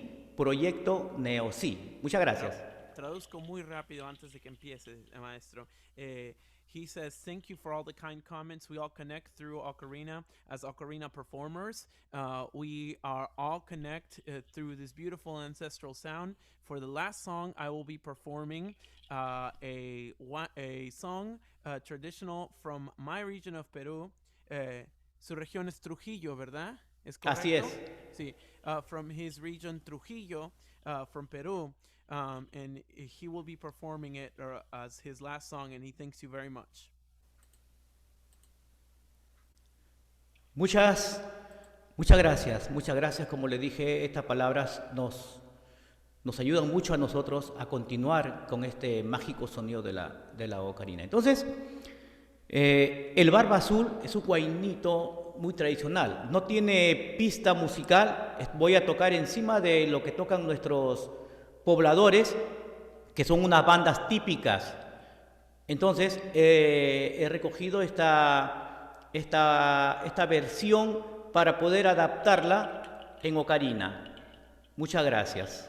Muchas gracias. Traduzco muy rápido antes de que empiece, maestro. He says, thank you for all the kind comments. We all connect through Ocarina as Ocarina performers. We are all connect through this beautiful ancestral sound. For the last song, I will be performing a song traditional from my region of Peru. Su región es Trujillo, ¿verdad? ¿Es correcto? Así es. Sí, from his region Trujillo, from Peru. And he will be performing it as his last song, and he thanks you very much. Muchas gracias. Como le dije, estas palabras nos ayudan mucho a nosotros a continuar con este mágico sonido de la ocarina. Entonces, el Barba Azul es un guainito muy tradicional. No tiene pista musical. Voy a tocar encima de lo que tocan nuestros pobladores, que son unas bandas típicas. Entonces, he recogido esta versión para poder adaptarla en ocarina. Muchas gracias.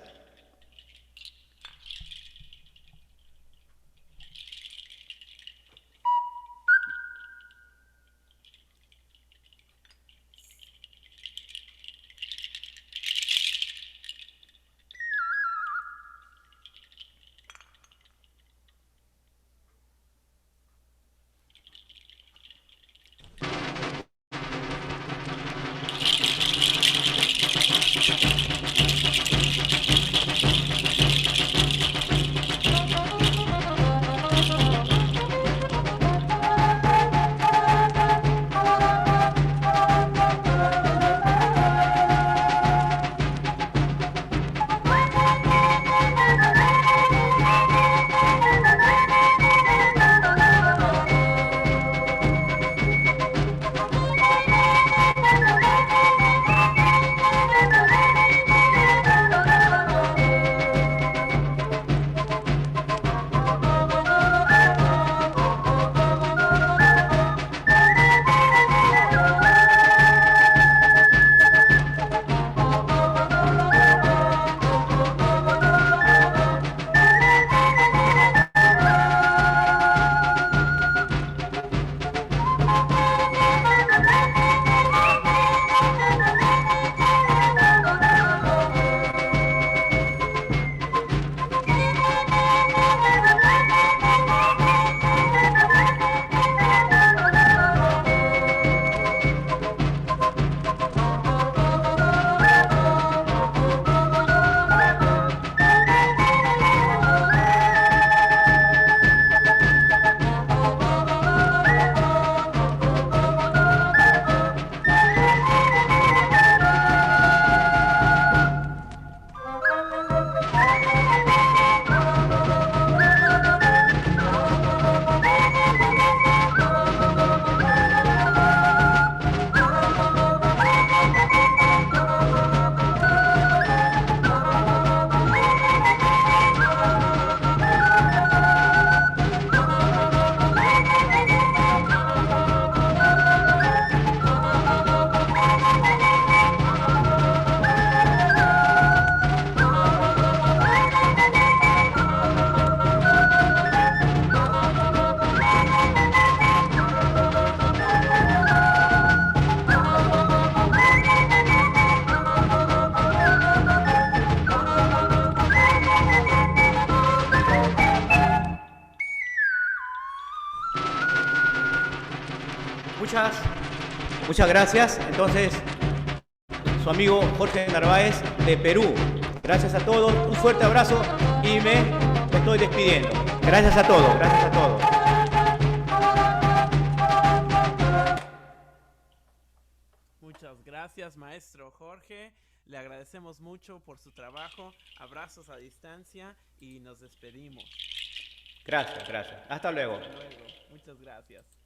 Muchas gracias. Entonces, su amigo Jorge Narváez de Perú. Gracias a todos, un fuerte abrazo y me estoy despidiendo. Gracias a todos, gracias a todos. Muchas gracias, maestro Jorge. Le agradecemos mucho por su trabajo. Abrazos a distancia y nos despedimos. Gracias, gracias. Hasta luego. Hasta luego. Muchas gracias.